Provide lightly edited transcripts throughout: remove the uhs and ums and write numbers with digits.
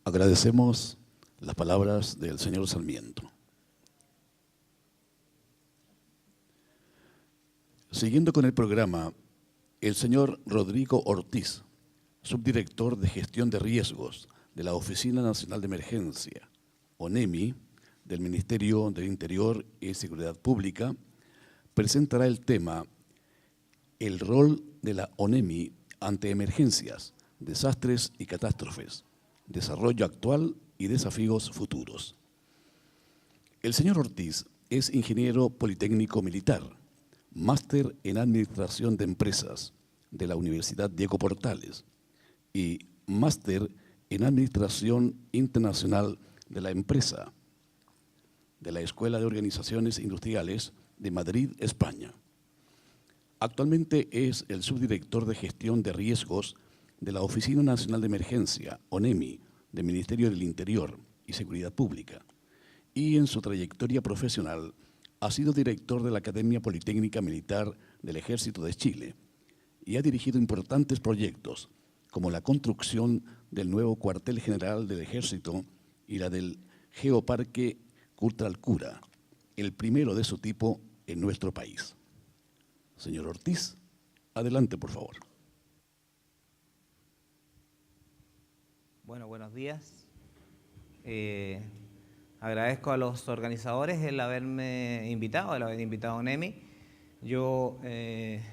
Agradecemos las palabras del señor Sarmiento. Siguiendo con el programa, el señor Rodrigo Ortiz, subdirector de Gestión de Riesgos de la Oficina Nacional de Emergencia, ONEMI, del Ministerio del Interior y Seguridad Pública, presentará el tema El rol de la ONEMI ante emergencias, desastres y catástrofes, desarrollo actual y desafíos futuros. El señor Ortiz es ingeniero politécnico militar, máster en Administración de Empresas de la Universidad Diego Portales y máster en Administración Internacional de la Empresa de la Escuela de Organizaciones Industriales de Madrid, España. Actualmente es el subdirector de Gestión de Riesgos de la Oficina Nacional de Emergencia, ONEMI, del Ministerio del Interior y Seguridad Pública, y en su trayectoria profesional ha sido director de la Academia Politécnica Militar del Ejército de Chile y ha dirigido importantes proyectos como la construcción del nuevo cuartel general del Ejército y la del Geoparque Cutralcura, el primero de su tipo en nuestro país. Señor Ortiz, adelante, por favor. Bueno, buenos días. Agradezco a los organizadores el haberme invitado, el haber invitado a ONEMI. Yo les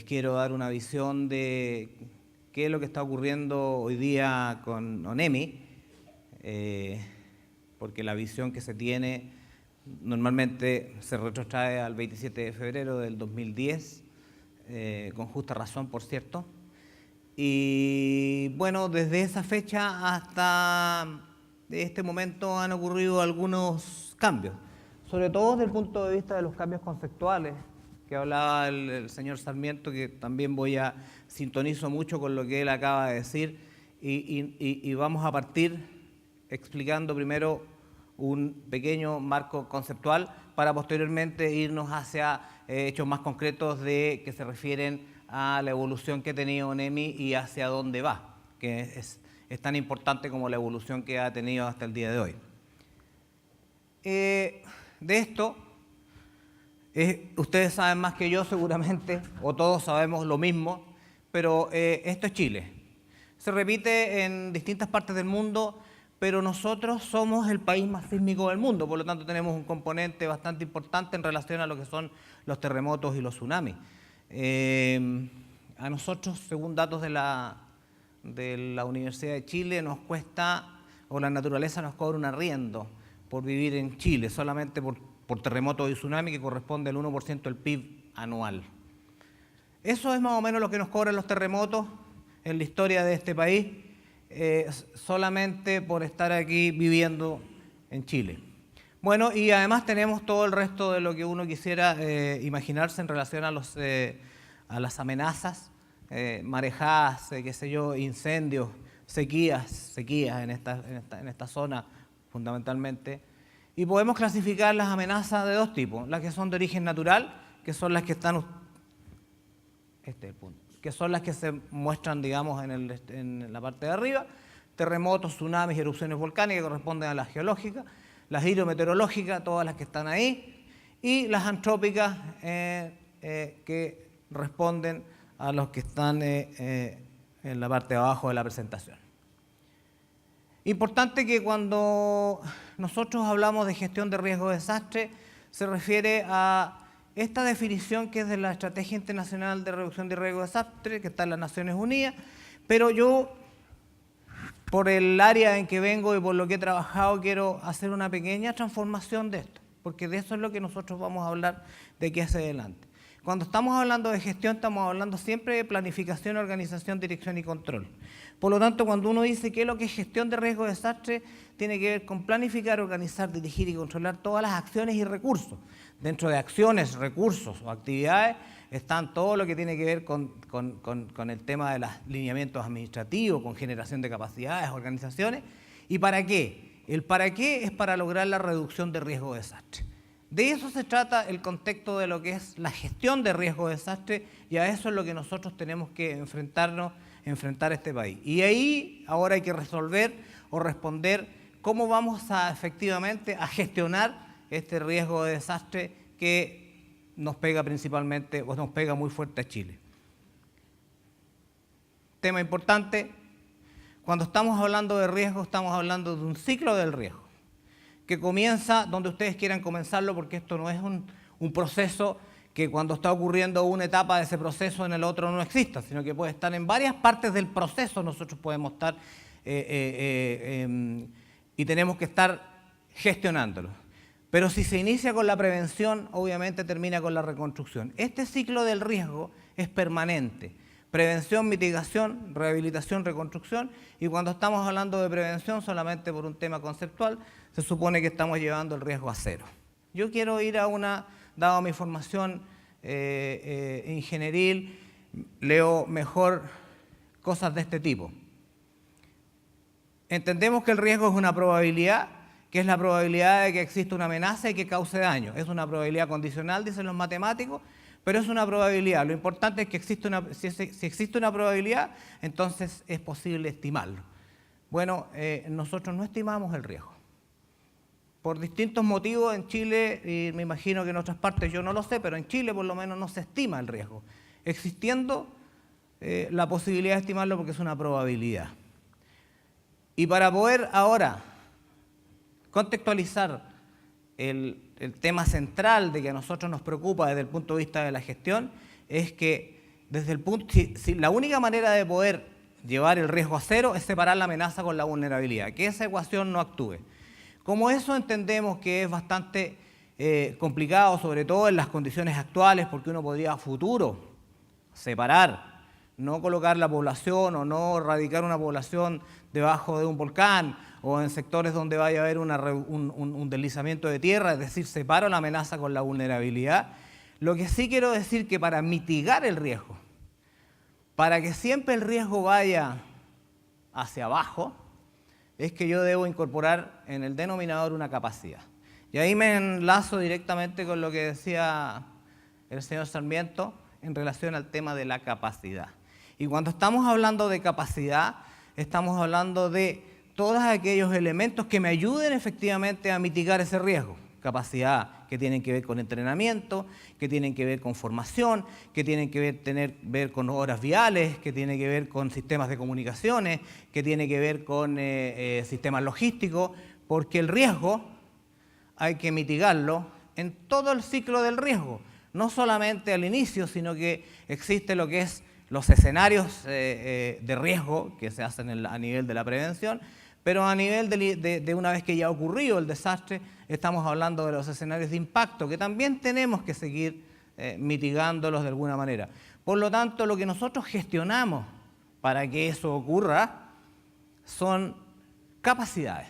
quiero dar una visión de qué es lo que está ocurriendo hoy día con ONEMI, porque la visión que se tiene normalmente se retrotrae al 27 de febrero del 2010, con justa razón, por cierto. Y bueno, desde esa fecha hasta este momento han ocurrido algunos cambios, sobre todo desde el punto de vista de los cambios conceptuales que hablaba el señor Sarmiento, que también sintonizo mucho con lo que él acaba de decir, y vamos a partir explicando primero un pequeño marco conceptual para posteriormente irnos hacia hechos más concretos que se refieren a la evolución que ha tenido ONEMI y hacia dónde va, que es tan importante como la evolución que ha tenido hasta el día de hoy. De esto, ustedes saben más que yo seguramente, o todos sabemos lo mismo, pero esto es Chile. Se repite en distintas partes del mundo, pero nosotros somos el país más sísmico del mundo, por lo tanto tenemos un componente bastante importante en relación a lo que son los terremotos y los tsunamis. A nosotros, según datos de la Universidad de Chile, nos cuesta, o la naturaleza nos cobra un arriendo por vivir en Chile, solamente por terremotos y tsunami, que corresponde al 1% del PIB anual. Eso es más o menos lo que nos cobran los terremotos en la historia de este país, solamente por estar aquí viviendo en Chile. Bueno, y además tenemos todo el resto de lo que uno quisiera imaginarse en relación a las amenazas, marejadas, qué sé yo, incendios, sequías en esta zona fundamentalmente. Y podemos clasificar las amenazas de dos tipos: las que son de origen natural, que son las que están, que son las que se muestran, digamos, en la parte de arriba: terremotos, tsunamis, erupciones volcánicas, que corresponden a las geológicas; las hidrometeorológicas, todas las que están ahí; y las antrópicas, que responden a los que están en la parte de abajo de la presentación. Importante que cuando nosotros hablamos de gestión de riesgo de desastre, se refiere a esta definición que es de la Estrategia Internacional de Reducción de Riesgo de Desastre, que está en las Naciones Unidas, pero yo, por el área en que vengo y por lo que he trabajado, quiero hacer una pequeña transformación de esto, porque de eso es lo que nosotros vamos a hablar de aquí hacia adelante. Cuando estamos hablando de gestión, estamos hablando siempre de planificación, organización, dirección y control. Por lo tanto, cuando uno dice qué es lo que es gestión de riesgo de desastre, tiene que ver con planificar, organizar, dirigir y controlar todas las acciones y recursos. Dentro de acciones, recursos o actividades están todo lo que tiene que ver con el tema de los lineamientos administrativos, con generación de capacidades, organizaciones. ¿Y para qué? El para qué es para lograr la reducción de riesgo de desastre. De eso se trata el contexto de lo que es la gestión de riesgo de desastre, y a eso es lo que nosotros tenemos que enfrentar este país. Y ahí ahora hay que resolver o responder cómo vamos efectivamente a gestionar este riesgo de desastre que nos pega principalmente o nos pega muy fuerte a Chile. Tema importante, cuando estamos hablando de riesgo, estamos hablando de un ciclo del riesgo, que comienza donde ustedes quieran comenzarlo, porque esto no es un proceso que cuando está ocurriendo una etapa de ese proceso en el otro no exista, sino que puede estar en varias partes del proceso, nosotros podemos estar y tenemos que estar gestionándolo. Pero si se inicia con la prevención, obviamente termina con la reconstrucción. Este ciclo del riesgo es permanente. Prevención, mitigación, rehabilitación, reconstrucción, y cuando estamos hablando de prevención solamente por un tema conceptual, se supone que estamos llevando el riesgo a cero. Yo quiero ir dado mi formación ingenieril, leo mejor cosas de este tipo. Entendemos que el riesgo es una probabilidad, que es la probabilidad de que exista una amenaza y que cause daño. Es una probabilidad condicional, dicen los matemáticos, pero es una probabilidad. Lo importante es que si existe una probabilidad, entonces es posible estimarlo. Bueno, nosotros no estimamos el riesgo. Por distintos motivos en Chile, y me imagino que en otras partes yo no lo sé, pero en Chile por lo menos no se estima el riesgo, existiendo la posibilidad de estimarlo porque es una probabilidad. Y para poder ahora contextualizar el tema central de que a nosotros nos preocupa desde el punto de vista de la gestión, es que la única manera de poder llevar el riesgo a cero es separar la amenaza con la vulnerabilidad, que esa ecuación no actúe. Como eso entendemos que es bastante complicado, sobre todo en las condiciones actuales, porque uno podría a futuro separar, no colocar la población o no radicar una población debajo de un volcán o en sectores donde vaya a haber un deslizamiento de tierra, es decir, separo la amenaza con la vulnerabilidad. Lo que sí quiero decir que para mitigar el riesgo, para que siempre el riesgo vaya hacia abajo, es que yo debo incorporar en el denominador una capacidad. Y ahí me enlazo directamente con lo que decía el señor Sarmiento en relación al tema de la capacidad. Y cuando estamos hablando de capacidad, estamos hablando de todos aquellos elementos que me ayuden efectivamente a mitigar ese riesgo. Capacidad que tienen que ver con entrenamiento, que tienen que ver con formación, que tienen que ver con obras viales, que tienen que ver con sistemas de comunicaciones, que tienen que ver con sistemas logísticos, porque el riesgo hay que mitigarlo en todo el ciclo del riesgo, no solamente al inicio, sino que existe lo que es los escenarios de riesgo que se hacen a nivel de la prevención, pero a nivel de una vez que ya ha ocurrido el desastre, estamos hablando de los escenarios de impacto, que también tenemos que seguir mitigándolos de alguna manera. Por lo tanto, lo que nosotros gestionamos para que eso ocurra son capacidades.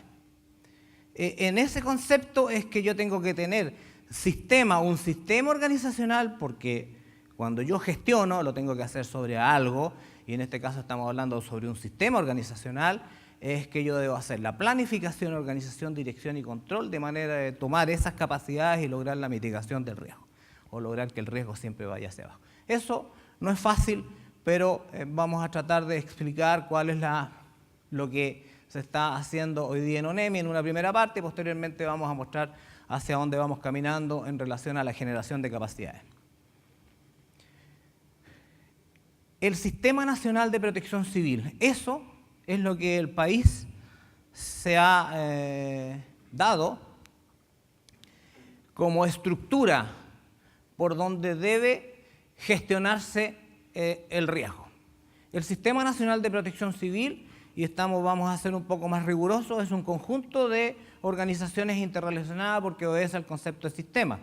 En ese concepto es que yo tengo que tener un sistema organizacional, porque cuando yo gestiono lo tengo que hacer sobre algo, y en este caso estamos hablando sobre un sistema organizacional, es que yo debo hacer la planificación, organización, dirección y control de manera de tomar esas capacidades y lograr la mitigación del riesgo, o lograr que el riesgo siempre vaya hacia abajo. Eso no es fácil, pero vamos a tratar de explicar cuál es lo que se está haciendo hoy día en ONEMI en una primera parte, y posteriormente vamos a mostrar hacia dónde vamos caminando en relación a la generación de capacidades. El Sistema Nacional de Protección Civil, eso es lo que el país se ha dado como estructura por donde debe gestionarse el riesgo. El Sistema Nacional de Protección Civil, y vamos a ser un poco más rigurosos, es un conjunto de organizaciones interrelacionadas porque obedece al concepto de sistema.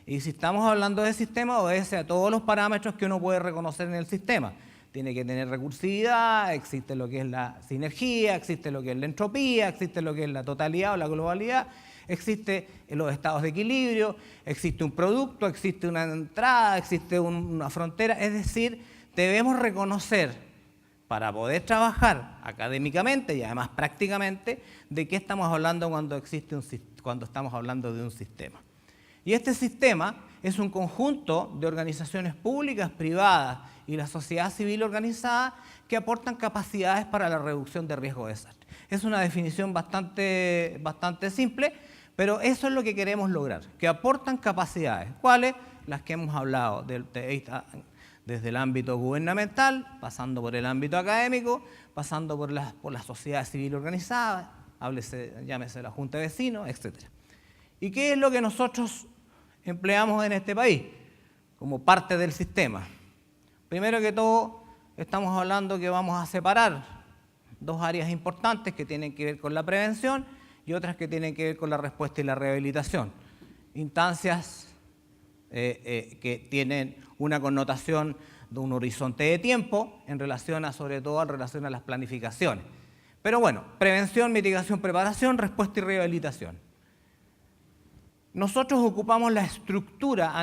Y si estamos hablando de sistema, obedece a todos los parámetros que uno puede reconocer en el sistema. Tiene que tener recursividad, existe lo que es la sinergia, existe lo que es la entropía, existe lo que es la totalidad o la globalidad, existe los estados de equilibrio, existe un producto, existe una entrada, existe una frontera. Es decir, debemos reconocer para poder trabajar académicamente y además prácticamente de qué estamos hablando cuando estamos hablando de un sistema. Y este sistema es un conjunto de organizaciones públicas, privadas y la sociedad civil organizada que aportan capacidades para la reducción de riesgo de desastre. Es una definición bastante simple, pero eso es lo que queremos lograr, que aportan capacidades. ¿Cuáles? Las que hemos hablado, desde el ámbito gubernamental, pasando por el ámbito académico, pasando por la sociedad civil organizada, llámese la Junta de Vecinos, etc. ¿Y qué es lo que nosotros empleamos en este país como parte del sistema? Primero que todo, estamos hablando que vamos a separar dos áreas importantes que tienen que ver con la prevención y otras que tienen que ver con la respuesta y la rehabilitación. Instancias que tienen una connotación de un horizonte de tiempo en relación sobre todo en relación a las planificaciones. Pero bueno, prevención, mitigación, preparación, respuesta y rehabilitación. Nosotros ocupamos la estructura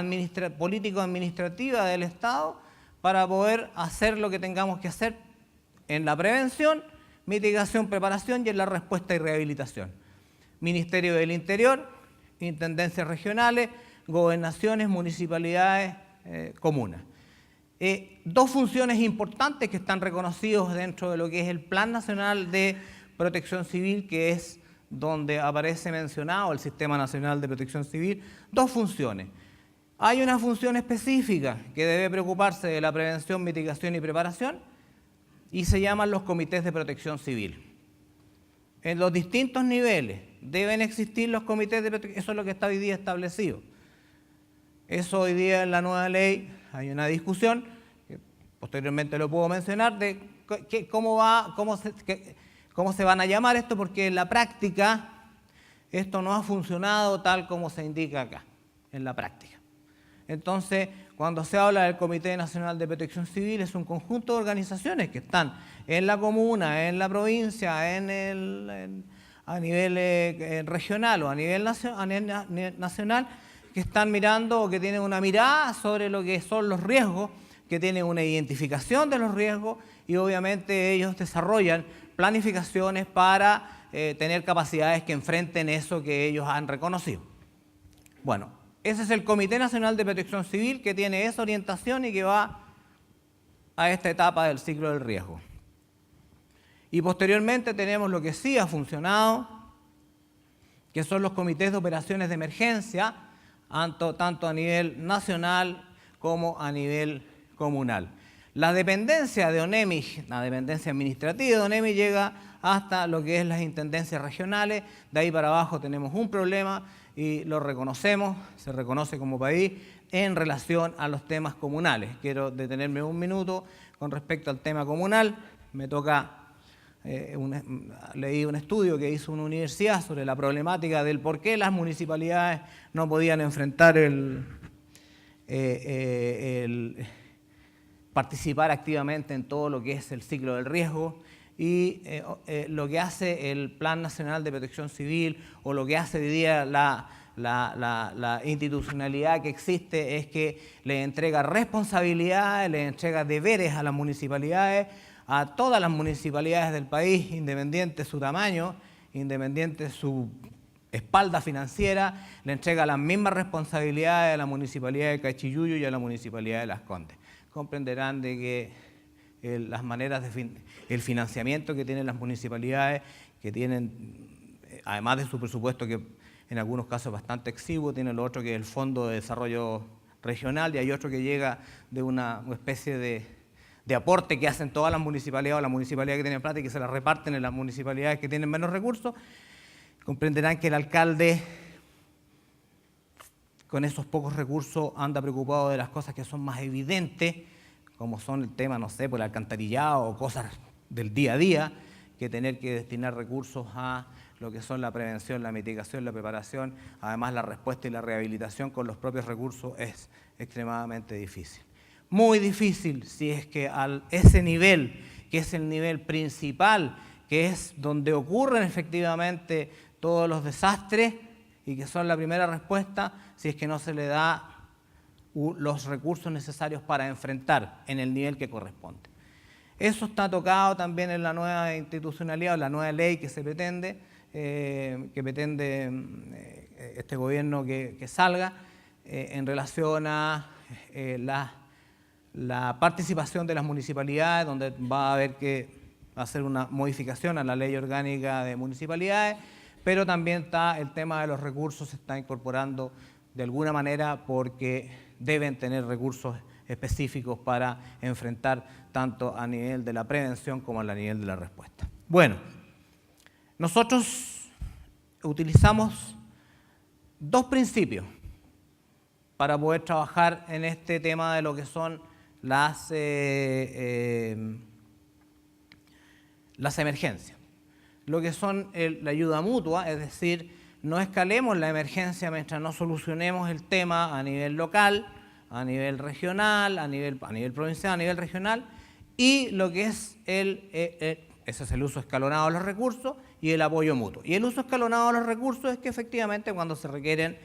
político-administrativa del Estado para poder hacer lo que tengamos que hacer en la prevención, mitigación, preparación y en la respuesta y rehabilitación. Ministerio del Interior, intendencias regionales, gobernaciones, municipalidades, comunas. Dos funciones importantes que están reconocidos dentro de lo que es el Plan Nacional de Protección Civil, que es donde aparece mencionado el Sistema Nacional de Protección Civil, dos funciones. Hay una función específica que debe preocuparse de la prevención, mitigación y preparación y se llaman los comités de protección civil. En los distintos niveles deben existir los comités de protección, eso es lo que está hoy día establecido. Eso hoy día en la nueva ley hay una discusión, que posteriormente lo puedo mencionar, de cómo se van a llamar esto, porque en la práctica esto no ha funcionado tal como se indica acá, en la práctica. Entonces, cuando se habla del Comité Nacional de Protección Civil, es un conjunto de organizaciones que están en la comuna, en la provincia, a nivel regional o a nivel nacional, que están mirando o que tienen una mirada sobre lo que son los riesgos, que tienen una identificación de los riesgos y obviamente ellos desarrollan planificaciones para tener capacidades que enfrenten eso que ellos han reconocido. Bueno, ese es el Comité Nacional de Protección Civil que tiene esa orientación y que va a esta etapa del ciclo del riesgo. Y posteriormente tenemos lo que sí ha funcionado, que son los comités de operaciones de emergencia, tanto a nivel nacional como a nivel comunal. La dependencia de ONEMI, la dependencia administrativa de ONEMI llega hasta lo que es las intendencias regionales, de ahí para abajo tenemos un problema y lo reconocemos, se reconoce como país en relación a los temas comunales. Quiero detenerme un minuto con respecto al tema comunal. Me toca, leí un estudio que hizo una universidad sobre la problemática del por qué las municipalidades no podían enfrentar participar activamente en todo lo que es el ciclo del riesgo. Y lo que hace el Plan Nacional de Protección Civil o lo que hace hoy día la institucionalidad que existe es que le entrega responsabilidades, le entrega deberes a las municipalidades, a todas las municipalidades del país, independiente su tamaño, independiente su espalda financiera, le entrega las mismas responsabilidades a la municipalidad de Cachiyuyo y a la municipalidad de Las Condes. Comprenderán de que las maneras el financiamiento que tienen las municipalidades, que tienen, además de su presupuesto que en algunos casos es bastante exiguo, tiene lo otro que es el Fondo de Desarrollo Regional y hay otro que llega de una especie de aporte que hacen todas las municipalidades o las municipalidades que tienen plata y que se las reparten en las municipalidades que tienen menos recursos. Comprenderán que el alcalde con esos pocos recursos anda preocupado de las cosas que son más evidentes, como son el tema, no sé, por el alcantarillado o cosas del día a día, que tener que destinar recursos a lo que son la prevención, la mitigación, la preparación, además la respuesta y la rehabilitación con los propios recursos es extremadamente difícil. Muy difícil si es que a ese nivel, que es el nivel principal, que es donde ocurren efectivamente todos los desastres y que son la primera respuesta, si es que no se le da los recursos necesarios para enfrentar en el nivel que corresponde. Eso está tocado también en la nueva institucionalidad, o la nueva ley que se pretende, este gobierno que salga, en relación a la participación de las municipalidades, donde va a haber que hacer una modificación a la ley orgánica de municipalidades, pero también está el tema de los recursos, se está incorporando de alguna manera porque deben tener recursos específicos para enfrentar tanto a nivel de la prevención como a nivel de la respuesta. Bueno, nosotros utilizamos dos principios para poder trabajar en este tema de lo que son las emergencias. Lo que son la ayuda mutua, es decir, no escalemos la emergencia mientras no solucionemos el tema a nivel local, a nivel regional, a nivel provincial, a nivel regional, y lo que es ese es el uso escalonado de los recursos y el apoyo mutuo. Y el uso escalonado de los recursos es que efectivamente cuando se requieren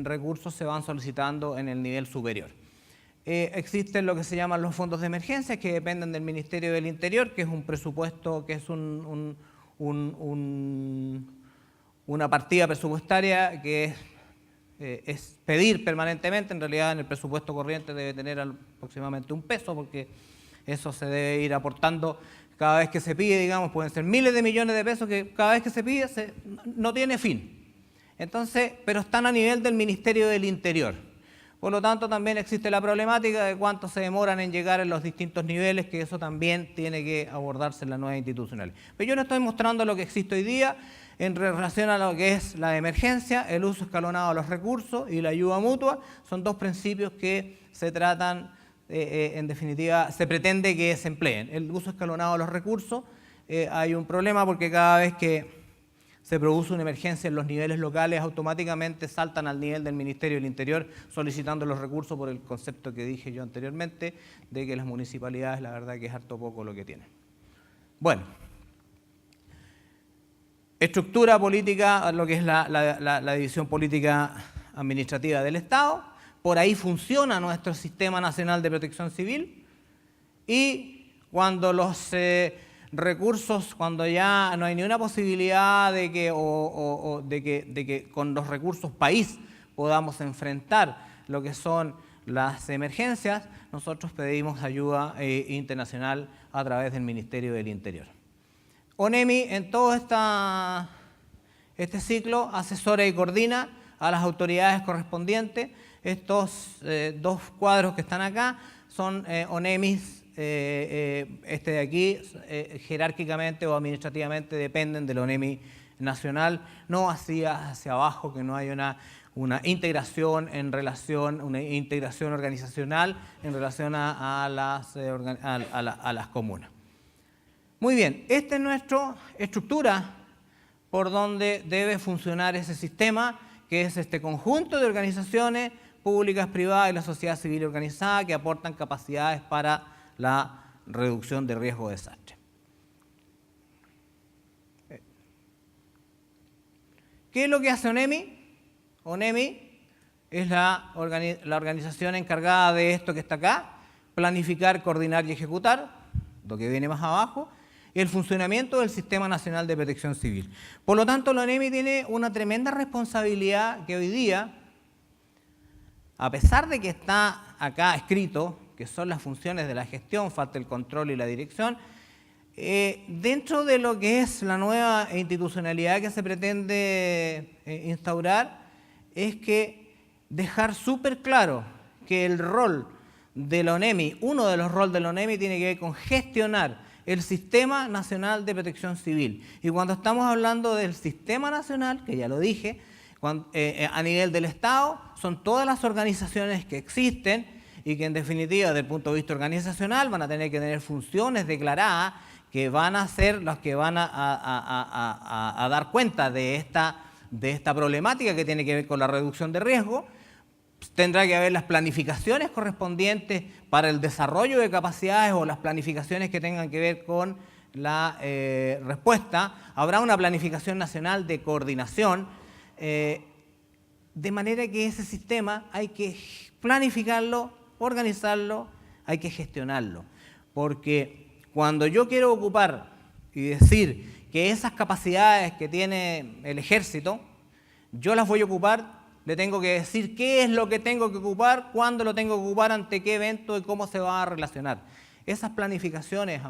recursos se van solicitando en el nivel superior. Existen lo que se llaman los fondos de emergencia, que dependen del Ministerio del Interior, que es un presupuesto, que es una partida presupuestaria que es pedir permanentemente. En realidad en el presupuesto corriente debe tener aproximadamente $1, porque eso se debe ir aportando cada vez que se pide, digamos, pueden ser miles de millones de pesos que cada vez que se pide no tiene fin. Entonces, pero están a nivel del Ministerio del Interior. Por lo tanto, también existe la problemática de cuánto se demoran en llegar en los distintos niveles, que eso también tiene que abordarse en las nuevas institucionales. Pero yo les estoy mostrando lo que existe hoy día en relación a lo que es la emergencia, el uso escalonado de los recursos y la ayuda mutua. Son dos principios que se tratan, en definitiva, se pretende que se empleen. El uso escalonado de los recursos, hay un problema porque cada vez que se produce una emergencia en los niveles locales, automáticamente saltan al nivel del Ministerio del Interior solicitando los recursos por el concepto que dije yo anteriormente, de que las municipalidades, la verdad que es harto poco lo que tienen. Bueno, estructura política, lo que es la división política administrativa del Estado. Por ahí funciona nuestro Sistema Nacional de Protección Civil, y cuando los recursos, cuando ya no hay ni una posibilidad de que con los recursos país podamos enfrentar lo que son las emergencias, nosotros pedimos ayuda internacional a través del Ministerio del Interior. ONEMI en todo este ciclo asesora y coordina a las autoridades correspondientes. Estos dos cuadros que están acá son ONEMIs. Este de aquí, jerárquicamente o administrativamente, dependen del ONEMI nacional, no hacia abajo, que no hay una integración en relación, una integración organizacional en relación a las comunas. Muy bien, esta es nuestra estructura por donde debe funcionar ese sistema, que es este conjunto de organizaciones públicas, privadas y la sociedad civil organizada que aportan capacidades para la reducción de riesgo de desastre. ¿Qué es lo que hace ONEMI? ONEMI es la organización encargada de esto que está acá: planificar, coordinar y ejecutar, lo que viene más abajo, y el funcionamiento del Sistema Nacional de Protección Civil. Por lo tanto, la ONEMI tiene una tremenda responsabilidad que hoy día, a pesar de que está acá escrito, que son las funciones de la gestión, falta el control y la dirección, dentro de lo que es la nueva institucionalidad que se pretende instaurar, es que dejar súper claro que el rol de la ONEMI, uno de los roles de la ONEMI tiene que ver con gestionar el Sistema Nacional de Protección Civil. Y cuando estamos hablando del Sistema Nacional, que ya lo dije, a nivel del Estado, son todas las organizaciones que existen y que en definitiva, desde el punto de vista organizacional, van a tener que tener funciones declaradas que van a ser las que van a dar cuenta de esta problemática que tiene que ver con la reducción de riesgo. Tendrá que haber las planificaciones correspondientes para el desarrollo de capacidades o las planificaciones que tengan que ver con la respuesta. Habrá una planificación nacional de coordinación, de manera que ese sistema hay que planificarlo, organizarlo, hay que gestionarlo. Porque cuando yo quiero ocupar y decir que esas capacidades que tiene el ejército, yo las voy a ocupar Le tengo que decir qué es lo que tengo que ocupar, cuándo lo tengo que ocupar, ante qué evento y cómo se va a relacionar. Esas planificaciones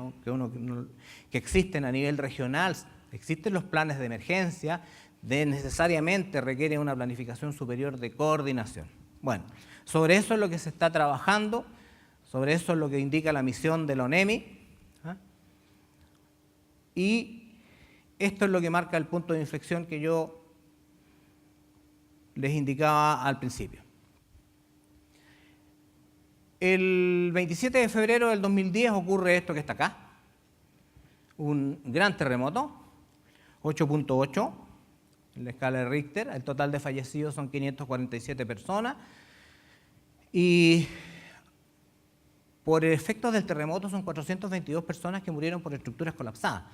que existen a nivel regional, existen los planes de emergencia, necesariamente requieren una planificación superior de coordinación. Bueno, sobre eso es lo que se está trabajando, sobre eso es lo que indica la misión de la ONEMI, y esto es lo que marca el punto de inflexión que yo les indicaba al principio. El 27 de febrero del 2010 ocurre esto que está acá, un gran terremoto, 8.8 en la escala de Richter. El total de fallecidos son 547 personas y por efectos del terremoto son 422 personas que murieron por estructuras colapsadas,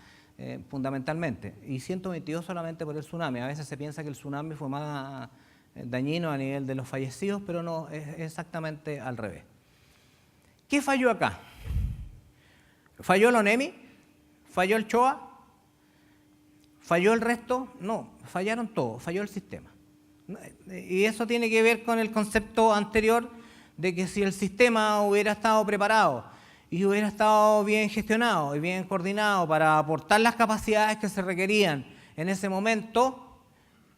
fundamentalmente, y 122 solamente por el tsunami. A veces se piensa que el tsunami fue más dañino a nivel de los fallecidos, pero no, es exactamente al revés. ¿Qué falló acá? ¿Falló la ONEMI? ¿Falló el CHOA? ¿Falló el resto? No, fallaron todos, falló el sistema. Y eso tiene que ver con el concepto anterior de que si el sistema hubiera estado preparado y hubiera estado bien gestionado y bien coordinado para aportar las capacidades que se requerían en ese momento,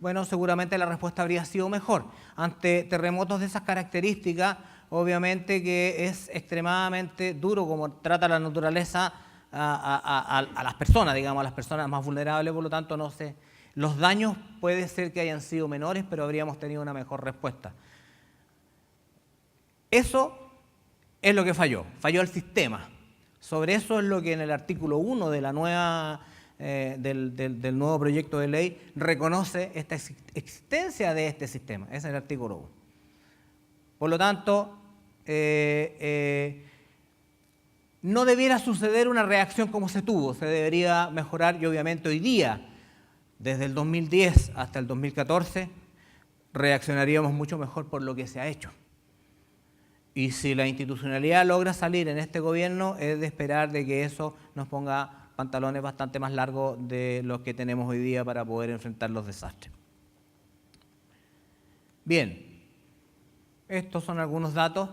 bueno, seguramente la respuesta habría sido mejor. Ante terremotos de esas características, obviamente que es extremadamente duro como trata la naturaleza a las personas, digamos, a las personas más vulnerables, por lo tanto, no sé, los daños puede ser que hayan sido menores, pero habríamos tenido una mejor respuesta. Eso es lo que falló el sistema. Sobre eso es lo que en el artículo 1 de la nueva, del nuevo proyecto de ley reconoce esta existencia de este sistema. Ese es el artículo 1. Por lo tanto, no debiera suceder una reacción como se tuvo, se debería mejorar y obviamente hoy día, desde el 2010 hasta el 2014, reaccionaríamos mucho mejor por lo que se ha hecho. Y si la institucionalidad logra salir en este gobierno, es de esperar de que eso nos ponga pantalones bastante más largos de los que tenemos hoy día para poder enfrentar los desastres. Bien, estos son algunos datos.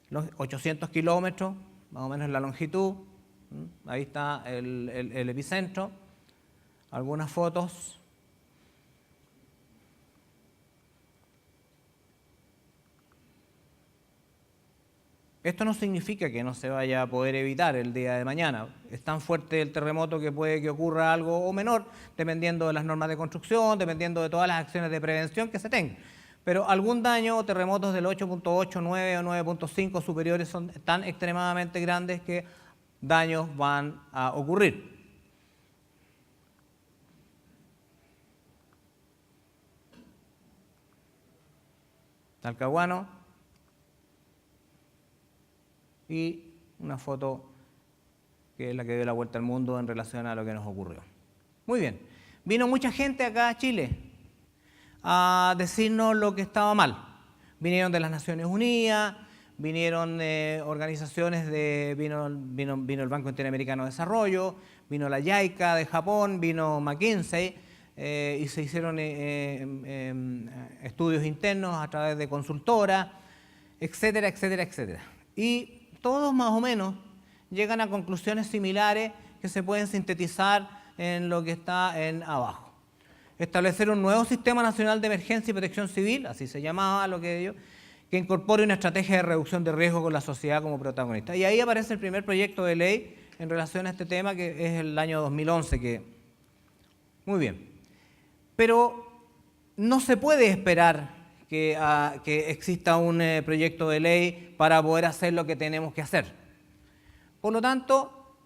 Los 800 kilómetros, más o menos la longitud, ahí está el epicentro, algunas fotos. Esto no significa que no se vaya a poder evitar el día de mañana. Es tan fuerte el terremoto que puede que ocurra algo o menor, dependiendo de las normas de construcción, dependiendo de todas las acciones de prevención que se tengan. Pero algún daño o terremotos del 8.8, 9 o 9.5 superiores son tan extremadamente grandes que daños van a ocurrir. Talcahuano. Y una foto que es la que dio la vuelta al mundo en relación a lo que nos ocurrió. Muy bien. Vino mucha gente acá a Chile a decirnos lo que estaba mal. Vinieron de las Naciones Unidas, vinieron organizaciones vino el Banco Interamericano de Desarrollo, vino la JICA de Japón, vino McKinsey, y se hicieron estudios internos a través de consultoras, etcétera, etcétera, etcétera. Y todos más o menos llegan a conclusiones similares que se pueden sintetizar en lo que está en abajo. Establecer un nuevo Sistema Nacional de Emergencia y Protección Civil, así se llamaba lo que ellos, que incorpore una estrategia de reducción de riesgo con la sociedad como protagonista. Y ahí aparece el primer proyecto de ley en relación a este tema, que es el año 2011. Muy bien. Pero no se puede esperar que exista un proyecto de ley para poder hacer lo que tenemos que hacer. Por lo tanto,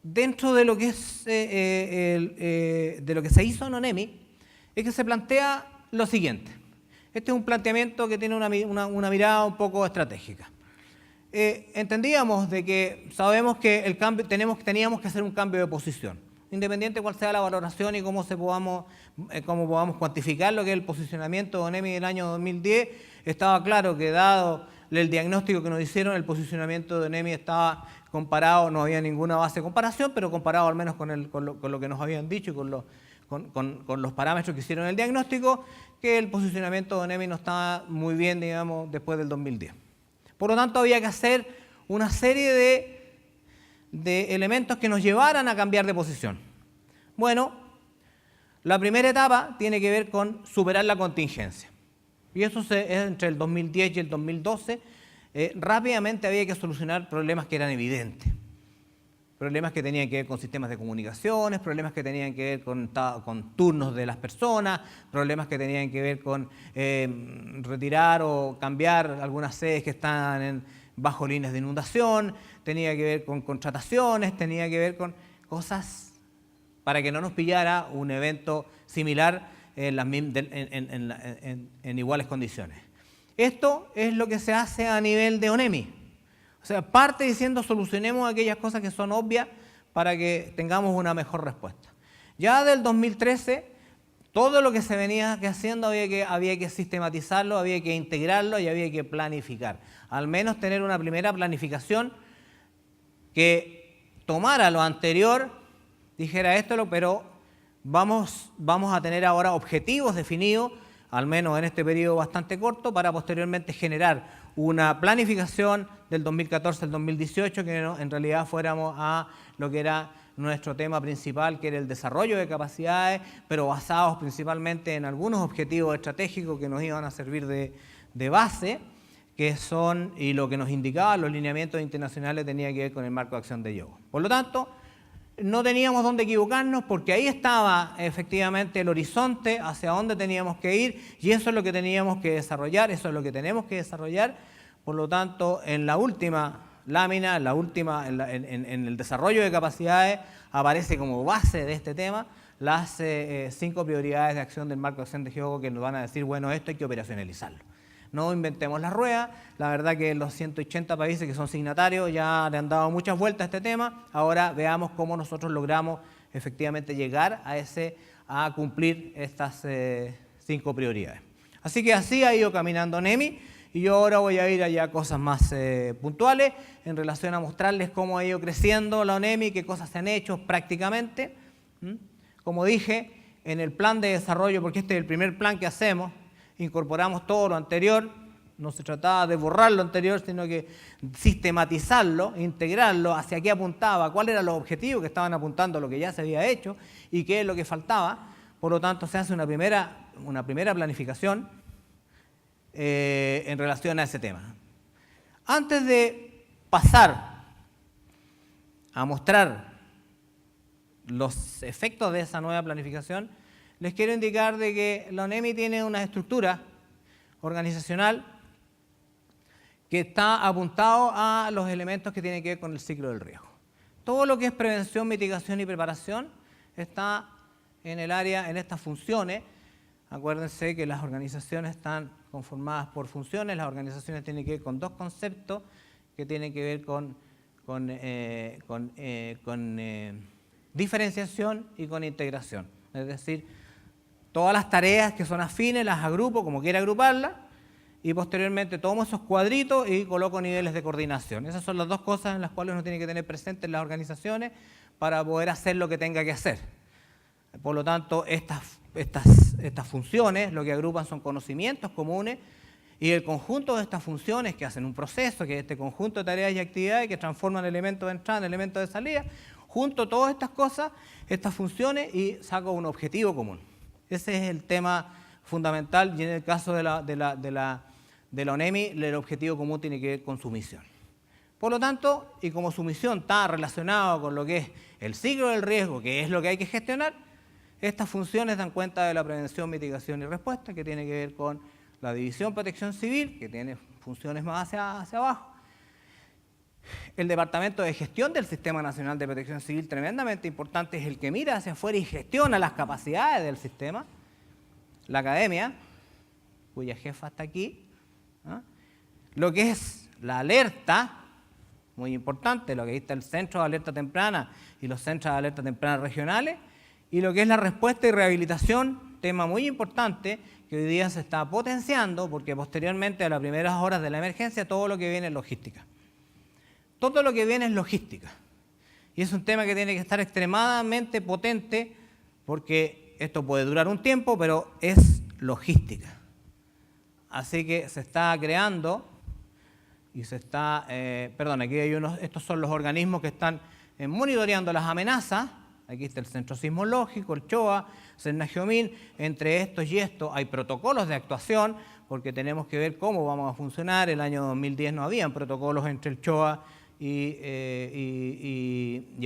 dentro de lo que es de lo que se hizo en ONEMI, es que se plantea lo siguiente. Este es un planteamiento que tiene una mirada un poco estratégica. Entendíamos de que sabemos que el cambio, teníamos que hacer un cambio de posición, independiente de cuál sea la valoración y cómo podamos cuantificar lo que es el posicionamiento de ONEMI del año 2010. Estaba claro que, dado el diagnóstico que nos hicieron, el posicionamiento de ONEMI estaba comparado, no había ninguna base de comparación, pero comparado al menos con lo que nos habían dicho y con los parámetros que hicieron el diagnóstico, que el posicionamiento de ONEMI no estaba muy bien, digamos, después del 2010. Por lo tanto, había que hacer una serie de elementos que nos llevaran a cambiar de posición. Bueno, la primera etapa tiene que ver con superar la contingencia. Y eso es entre el 2010 y el 2012. Rápidamente había que solucionar problemas que eran evidentes. Problemas que tenían que ver con sistemas de comunicaciones, problemas que tenían que ver con turnos de las personas, problemas que tenían que ver con retirar o cambiar algunas sedes que están bajo líneas de inundación, tenía que ver con contrataciones, tenía que ver con cosas para que no nos pillara un evento similar en iguales condiciones. Esto es lo que se hace a nivel de ONEMI. O sea, parte diciendo solucionemos aquellas cosas que son obvias para que tengamos una mejor respuesta. Ya del 2013, todo lo que se venía haciendo había que sistematizarlo, había que integrarlo y había que planificar. Al menos tener una primera planificación que tomara lo anterior, dijera esto, pero vamos a tener ahora objetivos definidos, al menos en este periodo bastante corto, para posteriormente generar una planificación del 2014 al 2018, que en realidad fuéramos a lo que era nuestro tema principal, que era el desarrollo de capacidades, pero basados principalmente en algunos objetivos estratégicos que nos iban a servir de base, que son, y lo que nos indicaban los lineamientos internacionales tenía que ver con el marco de acción de Yogo. Por lo tanto, no teníamos dónde equivocarnos porque ahí estaba efectivamente el horizonte hacia dónde teníamos que ir y eso es lo que teníamos que desarrollar, eso es lo que tenemos que desarrollar. Por lo tanto, en la última lámina, en el desarrollo de capacidades, aparece como base de este tema las 5 prioridades de acción del marco de acción de Yogo que nos van a decir, bueno, esto hay que operacionalizarlo. No inventemos la rueda, la verdad que los 180 países que son signatarios ya le han dado muchas vueltas a este tema, ahora veamos cómo nosotros logramos efectivamente llegar a cumplir estas 5 prioridades. Así que así ha ido caminando ONEMI y yo ahora voy a ir allá a cosas más puntuales en relación a mostrarles cómo ha ido creciendo la ONEMI, qué cosas se han hecho prácticamente. Como dije, en el plan de desarrollo, porque este es el primer plan que hacemos, incorporamos todo lo anterior, no se trataba de borrar lo anterior, sino que sistematizarlo, integrarlo, hacia qué apuntaba, cuáles eran los objetivos que estaban apuntando a lo que ya se había hecho y qué es lo que faltaba. Por lo tanto, se hace una primera planificación en relación a ese tema. Antes de pasar a mostrar los efectos de esa nueva planificación, les quiero indicar de que la ONEMI tiene una estructura organizacional que está apuntado a los elementos que tienen que ver con el ciclo del riesgo. Todo lo que es prevención, mitigación y preparación está en el área, en estas funciones. Acuérdense que las organizaciones están conformadas por funciones, las organizaciones tienen que ver con 2 conceptos que tienen que ver con diferenciación y con integración. Es decir, todas las tareas que son afines las agrupo como quiera agruparlas y posteriormente tomo esos cuadritos y coloco niveles de coordinación. Esas son las 2 cosas en las cuales uno tiene que tener presente en las organizaciones para poder hacer lo que tenga que hacer. Por lo tanto, estas funciones lo que agrupan son conocimientos comunes y el conjunto de estas funciones que hacen un proceso, que es este conjunto de tareas y actividades que transforman elementos de entrada en elementos de salida, junto todas estas cosas, estas funciones y saco un objetivo común. Ese es el tema fundamental y en el caso de la ONEMI, el objetivo común tiene que ver con su misión. Por lo tanto, y como su misión está relacionada con lo que es el ciclo del riesgo, que es lo que hay que gestionar, estas funciones dan cuenta de la prevención, mitigación y respuesta, que tiene que ver con la División Protección Civil, que tiene funciones más hacia abajo, el Departamento de Gestión del Sistema Nacional de Protección Civil, tremendamente importante, es el que mira hacia afuera y gestiona las capacidades del sistema. La academia, cuya jefa está aquí. Lo que es la alerta, muy importante, lo que está el Centro de Alerta Temprana y los Centros de Alerta Temprana regionales. Y lo que es la respuesta y rehabilitación, tema muy importante que hoy día se está potenciando porque posteriormente a las primeras horas de la emergencia todo lo que viene es logística. Todo lo que viene es logística. Y es un tema que tiene que estar extremadamente potente porque esto puede durar un tiempo, pero es logística. Así que se está creando y se está, aquí hay estos son los organismos que están monitoreando las amenazas. Aquí está el Centro Sismológico, el CHOA, CERNAGEOMIN. Entre estos y estos hay protocolos de actuación, porque tenemos que ver cómo vamos a funcionar. El año 2010 no habían protocolos entre el CHOA y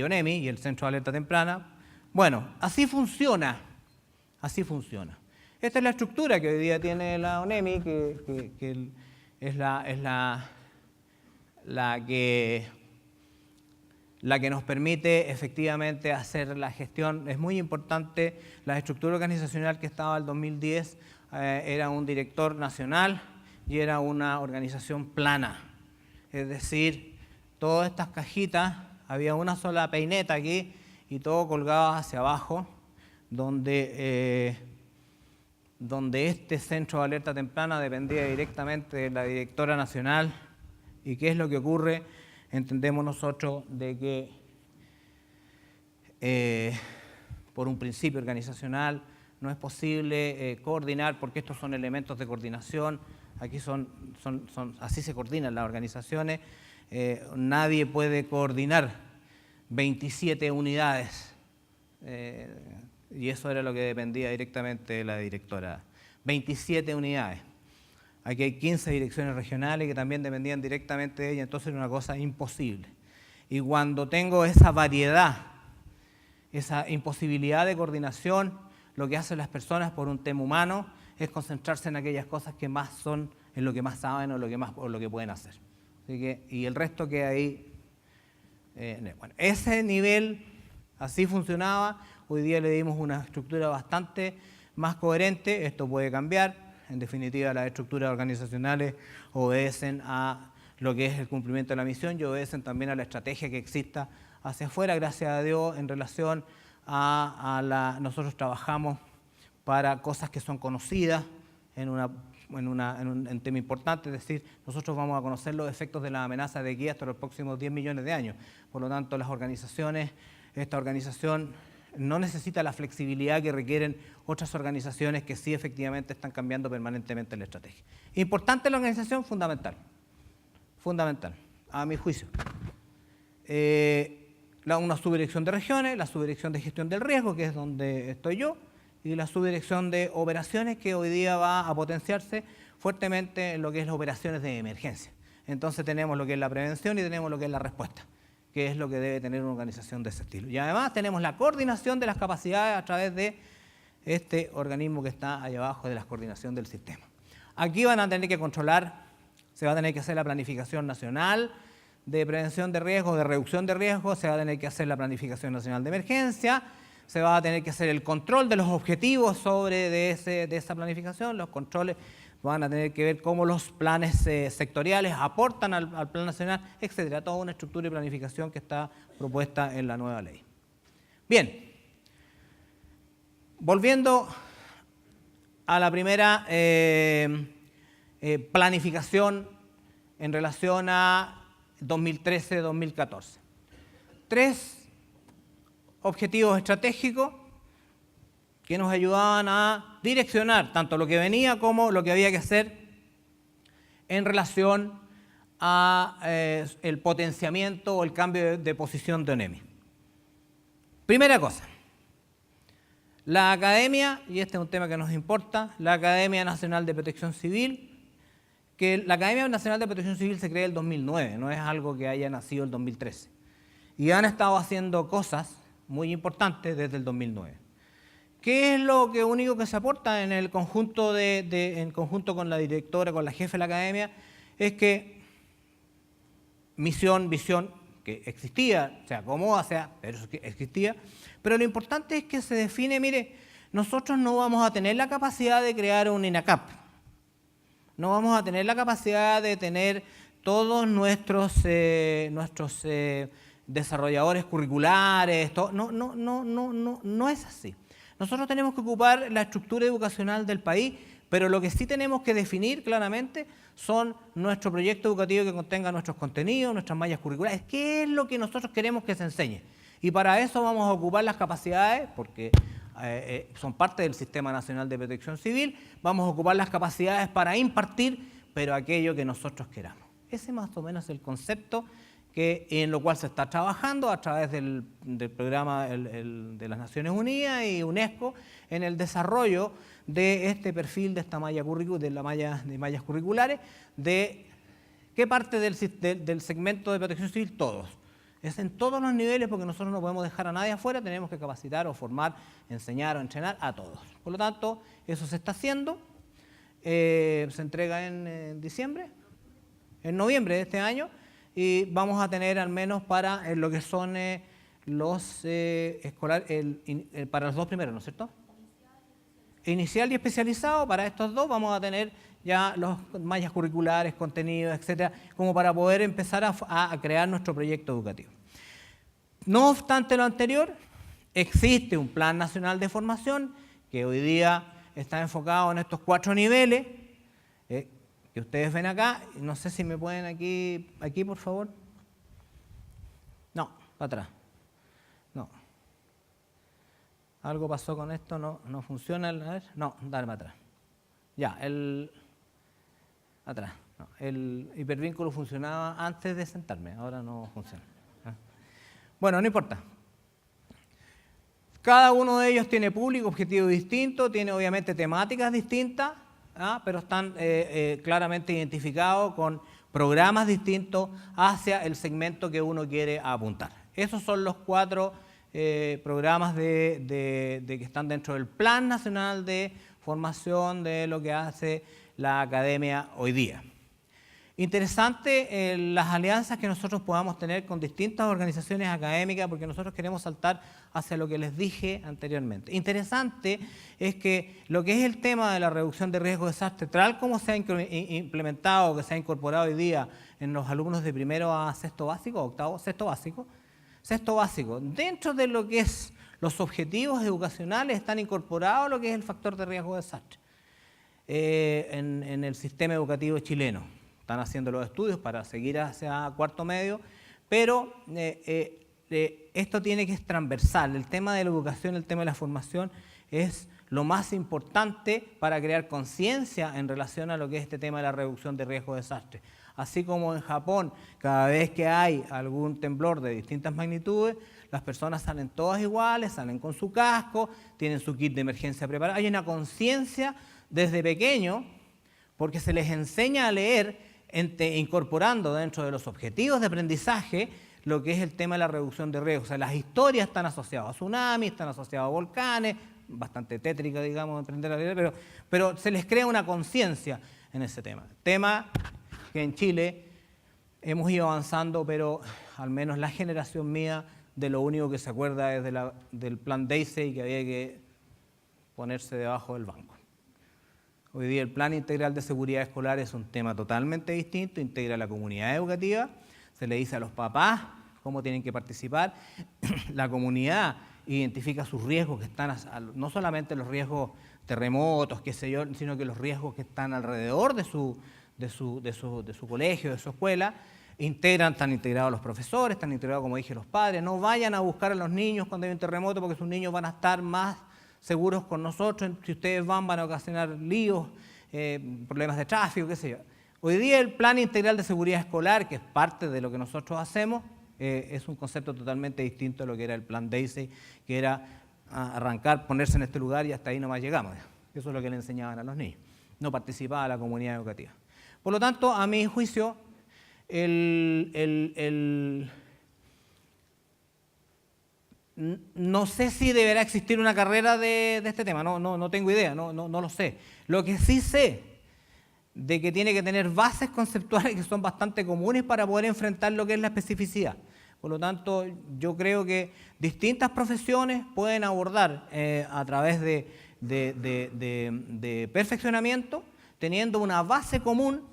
ONEMI y el Centro de Alerta Temprana. Bueno, así funciona, así funciona. Esta es la estructura que hoy día tiene la ONEMI, que es la que nos permite efectivamente hacer la gestión. Es muy importante la estructura organizacional que estaba en el 2010, era un director nacional y era una organización plana. Es decir, todas estas cajitas, había una sola peineta aquí y todo colgado hacia abajo, donde este centro de alerta temprana dependía directamente de la directora nacional. ¿Y qué es lo que ocurre? Entendemos nosotros de que por un principio organizacional no es posible coordinar, porque estos son elementos de coordinación. Aquí así se coordinan las organizaciones. Nadie puede coordinar 27 unidades. Y eso era lo que dependía directamente de la directora. 27 unidades. Aquí hay 15 direcciones regionales que también dependían directamente de ella, entonces era una cosa imposible. Y cuando tengo esa variedad, esa imposibilidad de coordinación, lo que hacen las personas por un tema humano es concentrarse en aquellas cosas que más son, en lo que más saben o lo que pueden hacer. Así que, y el resto queda ahí. Bueno, ese nivel así funcionaba. Hoy día le dimos una estructura bastante más coherente. Esto puede cambiar. En definitiva, las estructuras organizacionales obedecen a lo que es el cumplimiento de la misión y obedecen también a la estrategia que exista hacia afuera. Gracias a Dios, en relación nosotros trabajamos para cosas que son conocidas en un tema importante, es decir, nosotros vamos a conocer los efectos de la amenaza de aquí hasta los próximos 10 millones de años. Por lo tanto, esta organización no necesita la flexibilidad que requieren otras organizaciones que sí efectivamente están cambiando permanentemente la estrategia. Importante la organización, fundamental, a mi juicio. Una subdirección de regiones, la subdirección de gestión del riesgo, que es donde estoy yo, y la subdirección de operaciones, que hoy día va a potenciarse fuertemente en lo que es las operaciones de emergencia. Entonces tenemos lo que es la prevención y tenemos lo que es la respuesta, que es lo que debe tener una organización de ese estilo. Y además tenemos la coordinación de las capacidades a través de este organismo que está ahí abajo, de la coordinación del sistema. Aquí van a tener que controlar, se va a tener que hacer la planificación nacional de prevención de riesgo, de reducción de riesgo, se va a tener que hacer la planificación nacional de emergencia, se va a tener que hacer el control de los objetivos de esa planificación. Los controles van a tener que ver cómo los planes sectoriales aportan al plan nacional, etcétera. Toda una estructura de planificación que está propuesta en la nueva ley. Bien, volviendo a la primera planificación en relación a 2013-2014. 3 objetivos estratégicos que nos ayudaban a direccionar tanto lo que venía como lo que había que hacer en relación a el potenciamiento o el cambio de posición de ONEMI. Primera cosa, la Academia, y este es un tema que nos importa, la Academia Nacional de Protección Civil, que la Academia Nacional de Protección Civil se creó en el 2009, no es algo que haya nacido en el 2013. Y han estado haciendo cosas muy importantes desde el 2009. ¿Qué es lo único que se aporta en el conjunto en conjunto con la directora, con la jefe de la academia? Es que misión, visión, que existía, se acomoda, pero existía, pero lo importante es que se define, mire, nosotros no vamos a tener la capacidad de crear un INACAP, no vamos a tener la capacidad de tener todos nuestros desarrolladores curriculares, no es así. Nosotros tenemos que ocupar la estructura educacional del país, pero lo que sí tenemos que definir claramente son nuestro proyecto educativo que contenga nuestros contenidos, nuestras mallas curriculares, qué es lo que nosotros queremos que se enseñe. Y para eso vamos a ocupar las capacidades, porque son parte del Sistema Nacional de Protección Civil, vamos a ocupar las capacidades para impartir, pero aquello que nosotros queramos. Ese más o menos es el concepto en lo cual se está trabajando a través del programa de las Naciones Unidas y UNESCO en el desarrollo de este perfil, de esta malla de mallas curriculares, de qué parte del segmento de protección civil, todos. Es en todos los niveles, porque nosotros no podemos dejar a nadie afuera, tenemos que capacitar o formar, enseñar o entrenar a todos. Por lo tanto, eso se está haciendo, se entrega en diciembre, en noviembre de este año, y vamos a tener al menos para lo que son los escolares, para los dos primeros, ¿no es cierto? Inicial y especializado, para estos dos vamos a tener ya los mallas curriculares, contenidos, etcétera, como para poder empezar a crear nuestro proyecto educativo. No obstante lo anterior, existe un Plan Nacional de Formación que hoy día está enfocado en estos 4 niveles, que ustedes ven acá. No sé si me pueden aquí por favor. No, para atrás. No. Algo pasó con esto, no funciona. A ver, no, dale para atrás. Ya, atrás. No, el hipervínculo funcionaba antes de sentarme, ahora no funciona. Bueno, no importa. Cada uno de ellos tiene público objetivo distinto, tiene obviamente temáticas distintas, pero están claramente identificados con programas distintos hacia el segmento que uno quiere apuntar. Esos son los 4 programas que están dentro del Plan Nacional de Formación de lo que hace la academia hoy día. Interesante las alianzas que nosotros podamos tener con distintas organizaciones académicas, porque nosotros queremos saltar hacia lo que les dije anteriormente. Interesante es que lo que es el tema de la reducción de riesgo de desastre, tal como se ha implementado, que se ha incorporado hoy día en los alumnos de primero a sexto básico, sexto básico, dentro de lo que es los objetivos educacionales están incorporados lo que es el factor de riesgo de desastre en el sistema educativo chileno. Están haciendo los estudios para seguir hacia cuarto medio, pero esto tiene que ser transversal. El tema de la educación, el tema de la formación es lo más importante para crear conciencia en relación a lo que es este tema de la reducción de riesgo de desastre. Así como en Japón, cada vez que hay algún temblor de distintas magnitudes, las personas salen todas iguales, salen con su casco, tienen su kit de emergencia preparado. Hay una conciencia desde pequeño, porque se les enseña a leer, incorporando dentro de los objetivos de aprendizaje lo que es el tema de la reducción de riesgos. O sea, las historias están asociadas a tsunamis, están asociadas a volcanes, bastante tétrica, digamos, aprender a leer, pero se les crea una conciencia en ese tema. Tema que en Chile hemos ido avanzando, pero al menos la generación mía, de lo único que se acuerda es del plan DEISE y que había que ponerse debajo del banco. Hoy día el Plan Integral de Seguridad Escolar es un tema totalmente distinto, integra a la comunidad educativa, se le dice a los papás cómo tienen que participar, la comunidad identifica sus riesgos que están, no solamente los riesgos terremotos, qué sé yo, sino que los riesgos que están alrededor de su colegio, de su escuela. Están integrados los profesores, están integrados, como dije, los padres. No vayan a buscar a los niños cuando hay un terremoto, porque sus niños van a estar más seguros con nosotros. Si ustedes van a ocasionar líos, problemas de tráfico, qué sé yo. Hoy día el Plan Integral de Seguridad Escolar, que es parte de lo que nosotros hacemos, es un concepto totalmente distinto a lo que era el Plan DEISE, que era arrancar, ponerse en este lugar y hasta ahí nomás llegamos. Eso es lo que le enseñaban a los niños. No participaba la comunidad educativa. Por lo tanto, a mi juicio, no sé si deberá existir una carrera de este tema, no tengo idea, no lo sé. Lo que sí sé, de que tiene que tener bases conceptuales que son bastante comunes para poder enfrentar lo que es la especificidad. Por lo tanto, yo creo que distintas profesiones pueden abordar a través de perfeccionamiento, teniendo una base común,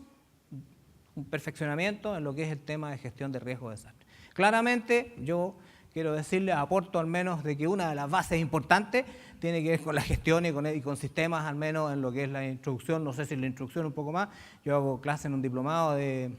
un perfeccionamiento en lo que es el tema de gestión de riesgo de desastre. Claramente, yo quiero decirles, aporto al menos de que una de las bases importantes tiene que ver con la gestión y con sistemas, al menos en lo que es la introducción, no sé si la introducción un poco más. Yo hago clase en un diplomado de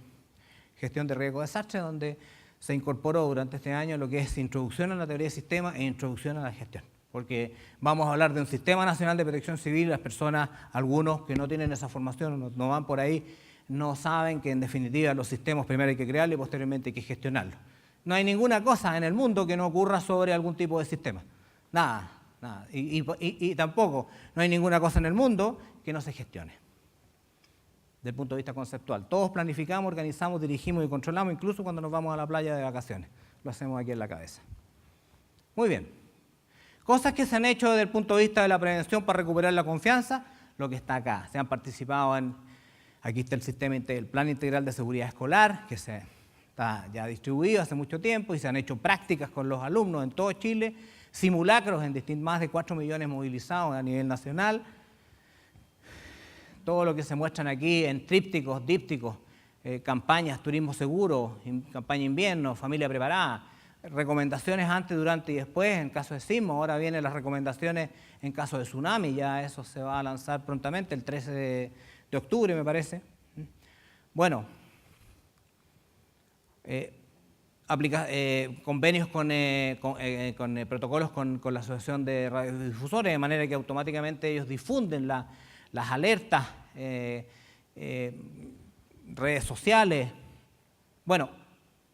gestión de riesgo de desastre, donde se incorporó durante este año lo que es introducción a la teoría de sistemas e introducción a la gestión. porque vamos a hablar de un Sistema Nacional de Protección Civil. Las personas, algunos que no tienen esa formación, no van por ahí, no saben que en definitiva los sistemas primero hay que crearlos y posteriormente hay que gestionarlos. No hay ninguna cosa en el mundo que no ocurra sobre algún tipo de sistema. Nada, nada. Y tampoco no hay ninguna cosa en el mundo que no se gestione. Desde el punto de vista conceptual. Todos planificamos, organizamos, dirigimos y controlamos, incluso cuando nos vamos a la playa de vacaciones. Lo hacemos aquí en la cabeza. Muy bien. Cosas que se han hecho desde el punto de vista de la prevención para recuperar la confianza, lo que está acá. Se han participado en, aquí está el Plan Integral de Seguridad Escolar, que está ya distribuido hace mucho tiempo y se han hecho prácticas con los alumnos en todo Chile, simulacros en más de 4 millones movilizados a nivel nacional. Todo lo que se muestran aquí en trípticos, dípticos, campañas, turismo seguro, campaña invierno, familia preparada, recomendaciones antes, durante y después en caso de sismo. Ahora vienen las recomendaciones en caso de tsunami, ya eso se va a lanzar prontamente, el 13 de octubre me parece. Bueno, convenios con protocolos con la Asociación de Radiodifusores, de manera que automáticamente ellos difunden las alertas, redes sociales. Bueno,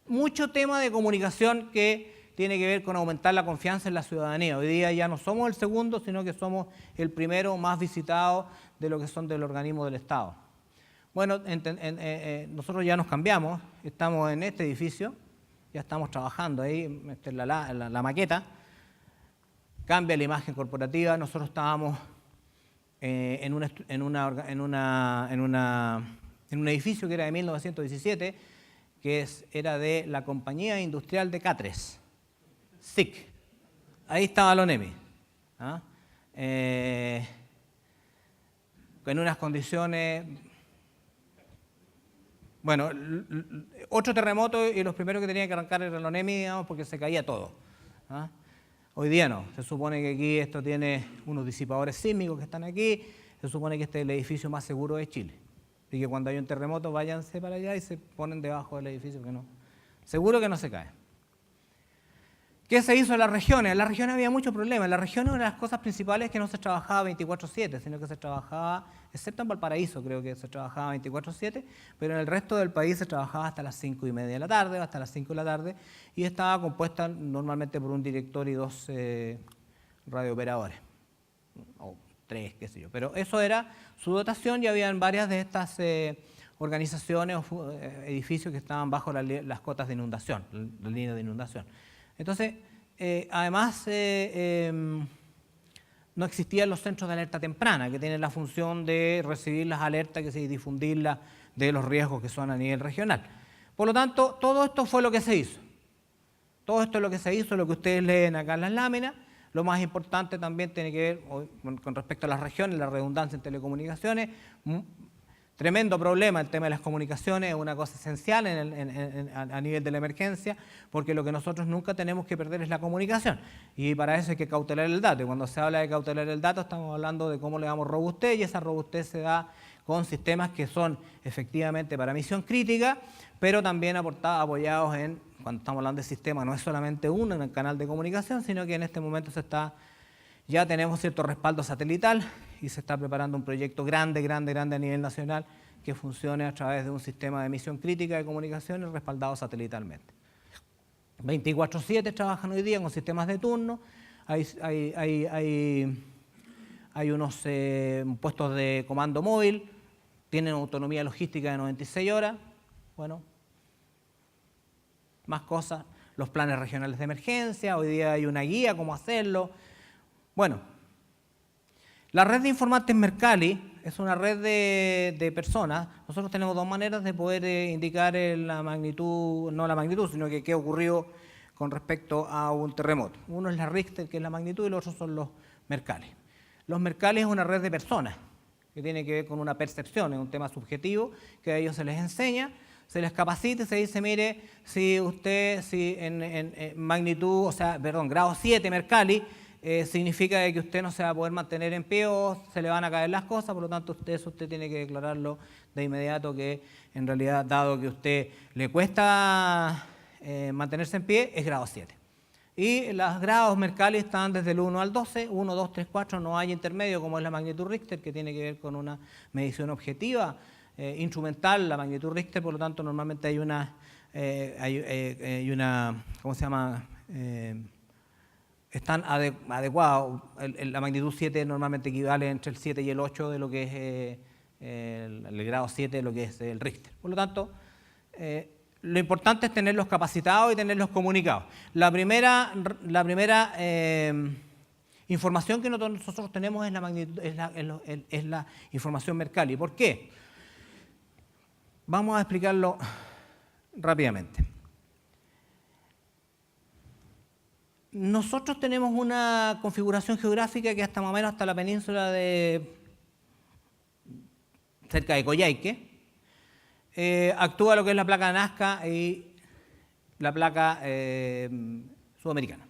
mucho tema de comunicación que tiene que ver con aumentar la confianza en la ciudadanía. Hoy día ya no somos el segundo, sino que somos el primero más visitado de lo que son del organismo del Estado. Bueno, nosotros ya nos cambiamos, estamos en este edificio, ya estamos trabajando ahí, esta es la maqueta, cambia la imagen corporativa. Nosotros estábamos en un edificio que era de 1917, que era de la Compañía Industrial de Catres, SIC. Ahí estaba la ONEMI. En unas condiciones... Bueno, otro terremoto y los primeros que tenía que arrancar era la ONEMI, digamos, porque se caía todo. Hoy día no. Se supone que aquí esto tiene unos disipadores sísmicos que están aquí. Se supone que este es el edificio más seguro de Chile. Y que cuando hay un terremoto váyanse para allá y se ponen debajo del edificio, que no. Seguro que no se cae. ¿Qué se hizo en las regiones? En las regiones había muchos problemas. En las regiones una de las cosas principales es que no se trabajaba 24/7, sino que se trabajaba, excepto en Valparaíso creo que se trabajaba 24/7, pero en el resto del país se trabajaba hasta las 5:30 de la tarde, hasta las 5 de la tarde, y estaba compuesta normalmente por un director y 2 radiooperadores, o 3, qué sé yo. Pero eso era su dotación y habían varias de estas organizaciones o edificios que estaban bajo las cotas de inundación, la línea de inundación. Entonces, además, no existían los centros de alerta temprana, que tienen la función de recibir las alertas y difundirlas de los riesgos que son a nivel regional. Por lo tanto, todo esto fue lo que se hizo. Todo esto es lo que se hizo, lo que ustedes leen acá en las láminas. Lo más importante también tiene que ver con respecto a las regiones, la redundancia en telecomunicaciones. Tremendo problema el tema de las comunicaciones, es una cosa esencial a nivel de la emergencia, porque lo que nosotros nunca tenemos que perder es la comunicación. Y para eso hay que cautelar el dato. Y cuando se habla de cautelar el dato, estamos hablando de cómo le damos robustez, y esa robustez se da con sistemas que son efectivamente para misión crítica, pero también apoyados en, cuando estamos hablando de sistemas, no es solamente uno en el canal de comunicación, sino que en este momento ya tenemos cierto respaldo satelital y se está preparando un proyecto grande a nivel nacional que funcione a través de un sistema de emisión crítica de comunicaciones respaldado satelitalmente. 24/7 trabajan hoy día con sistemas de turno, hay unos puestos de comando móvil, tienen autonomía logística de 96 horas, bueno, más cosas, los planes regionales de emergencia, hoy día hay una guía cómo hacerlo. Bueno, la red de informantes Mercalli es una red de personas. Nosotros tenemos dos maneras de poder indicar la magnitud, no la magnitud, sino que qué ocurrió con respecto a un terremoto. Uno es la Richter, que es la magnitud, y los otros son los Mercalli. Los Mercalli es una red de personas que tiene que ver con una percepción, es un tema subjetivo que a ellos se les enseña, se les capacita y se dice, mire, si en magnitud, grado 7 Mercalli, significa que usted no se va a poder mantener en pie o se le van a caer las cosas, por lo tanto usted tiene que declararlo de inmediato, que en realidad, dado que a usted le cuesta mantenerse en pie, es grado 7. Y los grados Mercalli están desde el 1 al 12, 1, 2, 3, 4, no hay intermedio como es la magnitud Richter, que tiene que ver con una medición objetiva, instrumental, la magnitud Richter, por lo tanto normalmente hay una, ¿cómo se llama? Están adecuados. La magnitud 7 normalmente equivale entre el 7 y el 8 de lo que es el grado 7 de lo que es el Richter. Por lo tanto, lo importante es tenerlos capacitados y tenerlos comunicados. La primera información que nosotros tenemos es la información Mercalli. ¿Por qué? Vamos a explicarlo rápidamente. Nosotros tenemos una configuración geográfica que hasta más o menos hasta la península cerca de Coyhaique, actúa lo que es la placa de Nazca y la placa sudamericana.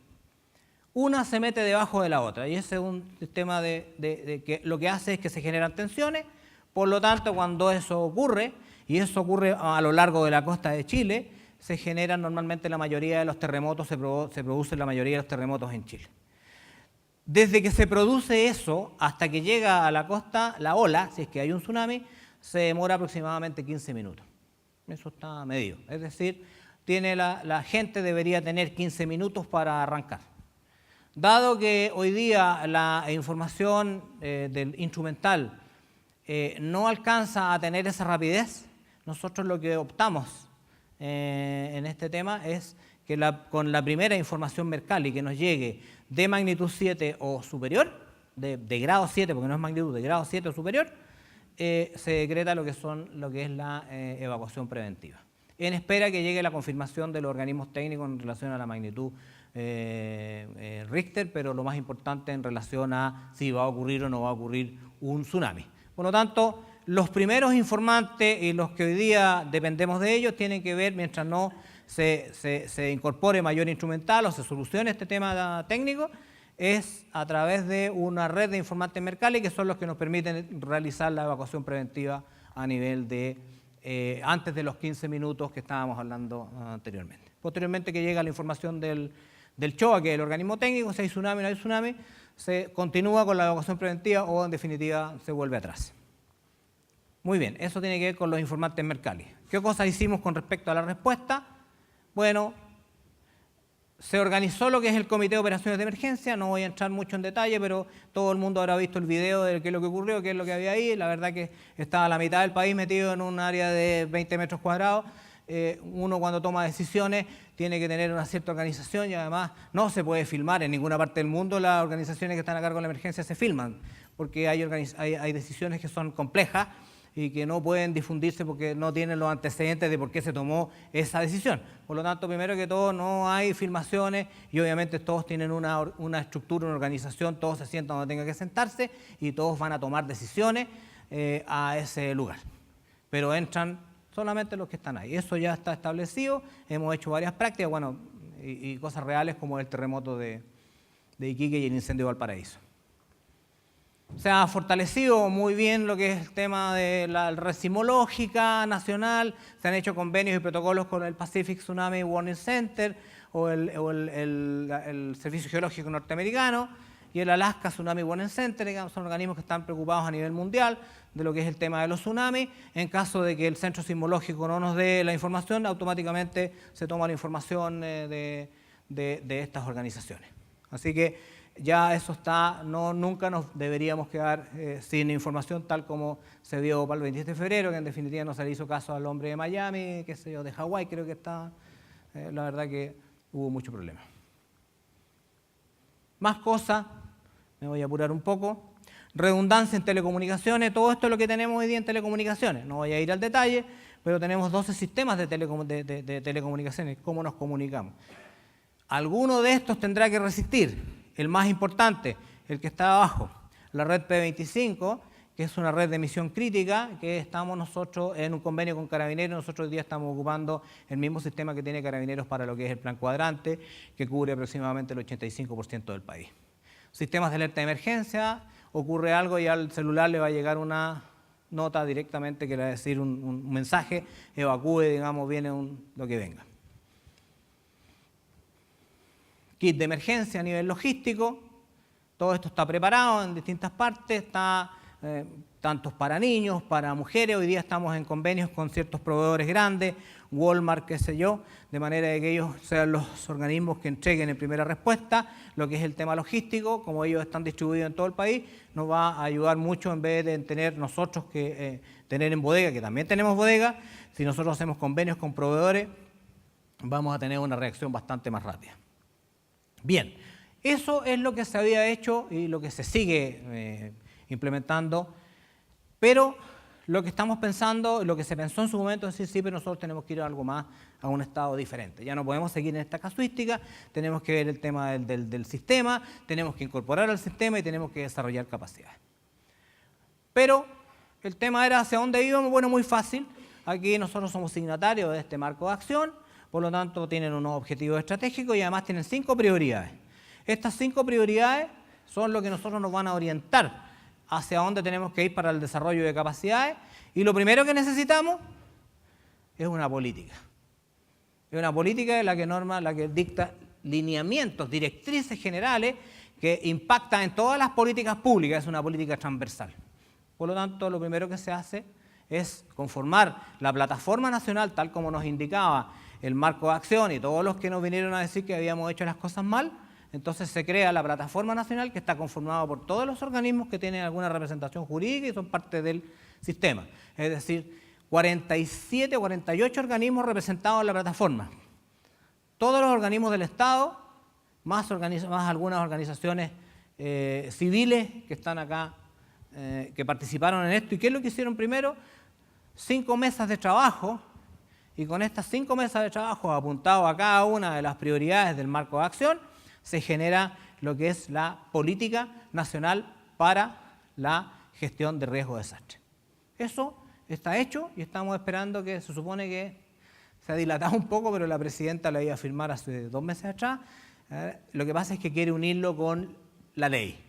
Una se mete debajo de la otra y ese es un sistema de que lo que hace es que se generan tensiones. Por lo tanto, cuando eso ocurre, y eso ocurre a lo largo de la costa de Chile, se generan normalmente la mayoría de los terremotos, se producen la mayoría de los terremotos en Chile. Desde que se produce eso hasta que llega a la costa, la ola, si es que hay un tsunami, se demora aproximadamente 15 minutos. Eso está medido. Es decir, la gente debería tener 15 minutos para arrancar. Dado que hoy día la información del instrumental no alcanza a tener esa rapidez, nosotros lo que optamos en este tema es que con la primera información Mercalli que nos llegue de magnitud 7 o superior, de grado 7, porque no es magnitud, de grado 7 o superior, se decreta lo que es la evacuación preventiva, en espera que llegue la confirmación de los organismos técnicos en relación a la magnitud Richter, pero lo más importante en relación a si va a ocurrir o no va a ocurrir un tsunami. Por lo tanto, los primeros informantes y los que hoy día dependemos de ellos tienen que ver, mientras no se incorpore mayor instrumental o se solucione este tema técnico, es a través de una red de informantes Mercalli que son los que nos permiten realizar la evacuación preventiva a nivel de antes de los 15 minutos que estábamos hablando anteriormente. Posteriormente que llega la información del CHOA, que es el organismo técnico, si hay tsunami o no hay tsunami, se continúa con la evacuación preventiva o en definitiva se vuelve atrás. Muy bien, eso tiene que ver con los informantes Mercalli. ¿Qué cosas hicimos con respecto a la respuesta? Bueno, se organizó lo que es el Comité de Operaciones de Emergencia, no voy a entrar mucho en detalle, pero todo el mundo habrá visto el video de qué es lo que ocurrió, qué es lo que había ahí. La verdad que estaba la mitad del país metido en un área de 20 metros cuadrados. Uno cuando toma decisiones tiene que tener una cierta organización y además no se puede filmar en ninguna parte del mundo. Las organizaciones que están a cargo de la emergencia se filman porque hay decisiones que son complejas y que no pueden difundirse porque no tienen los antecedentes de por qué se tomó esa decisión. Por lo tanto, primero que todo, no hay filmaciones y obviamente todos tienen una estructura, una organización, todos se sientan donde tengan que sentarse y todos van a tomar decisiones a ese lugar. Pero entran solamente los que están ahí. Eso ya está establecido, hemos hecho varias prácticas, bueno, y cosas reales como el terremoto de Iquique y el incendio de Valparaíso. Se ha fortalecido muy bien lo que es el tema de la red sismológica nacional, se han hecho convenios y protocolos con el Pacific Tsunami Warning Center o el Servicio Geológico Norteamericano y el Alaska Tsunami Warning Center, digamos, son organismos que están preocupados a nivel mundial de lo que es el tema de los tsunamis. En caso de que el centro sismológico no nos dé la información, automáticamente se toma la información de estas organizaciones. Así que ya eso está, nunca nos deberíamos quedar sin información tal como se dio para el 27 de febrero, que en definitiva no se le hizo caso al hombre de Miami, qué sé yo, de Hawái, creo que está, la verdad que hubo mucho problema. Más cosas, me voy a apurar un poco. Redundancia en telecomunicaciones, todo esto es lo que tenemos hoy día en telecomunicaciones, no voy a ir al detalle, pero tenemos 12 sistemas de telecomunicaciones, cómo nos comunicamos. Alguno de estos tendrá que resistir. El más importante, el que está abajo, la red P25, que es una red de emisión crítica, que estamos nosotros en un convenio con Carabineros. Nosotros hoy día estamos ocupando el mismo sistema que tiene Carabineros para lo que es el plan cuadrante, que cubre aproximadamente el 85% del país. Sistemas de alerta de emergencia, ocurre algo y al celular le va a llegar una nota directamente que le va a decir un mensaje, evacúe, digamos, viene lo que venga. kit de emergencia a nivel logístico. Todo esto está preparado en distintas partes, está tanto para niños, para mujeres. Hoy día estamos en convenios con ciertos proveedores grandes, Walmart, qué sé yo, de manera de que ellos sean los organismos que entreguen en primera respuesta lo que es el tema logístico. Como ellos están distribuidos en todo el país, nos va a ayudar mucho en vez de tener nosotros que tener en bodega, que también tenemos bodega. Si nosotros hacemos convenios con proveedores, vamos a tener una reacción bastante más rápida. Bien, eso es lo que se había hecho y lo que se sigue implementando, pero lo que estamos pensando, lo que se pensó en su momento es decir, sí, pero nosotros tenemos que ir a algo más, a un estado diferente. Ya no podemos seguir en esta casuística, tenemos que ver el tema del sistema, tenemos que incorporar al sistema y tenemos que desarrollar capacidades. Pero el tema era hacia dónde íbamos. Bueno, muy fácil. Aquí nosotros somos signatarios de este marco de acción, por lo tanto tienen unos objetivos estratégicos y además tienen 5 prioridades. Estas 5 prioridades son lo que nosotros nos van a orientar hacia dónde tenemos que ir para el desarrollo de capacidades, y lo primero que necesitamos es una política. Es una política la que dicta lineamientos, directrices generales que impactan en todas las políticas públicas, es una política transversal. Por lo tanto, lo primero que se hace es conformar la plataforma nacional, tal como nos indicaba el marco de acción y todos los que nos vinieron a decir que habíamos hecho las cosas mal. Entonces se crea la plataforma nacional, que está conformada por todos los organismos que tienen alguna representación jurídica y son parte del sistema. Es decir, 47 o 48 organismos representados en la plataforma. Todos los organismos del Estado, más algunas organizaciones civiles que están acá, que participaron en esto. ¿Y qué es lo que hicieron primero? 5 mesas de trabajo, y con estas 5 mesas de trabajo apuntadas a cada una de las prioridades del marco de acción, se genera lo que es la política nacional para la gestión de riesgo de desastre. Eso está hecho y estamos esperando que, se supone que se ha dilatado un poco, pero la presidenta lo iba a firmar hace 2 meses atrás. Lo que pasa es que quiere unirlo con la ley.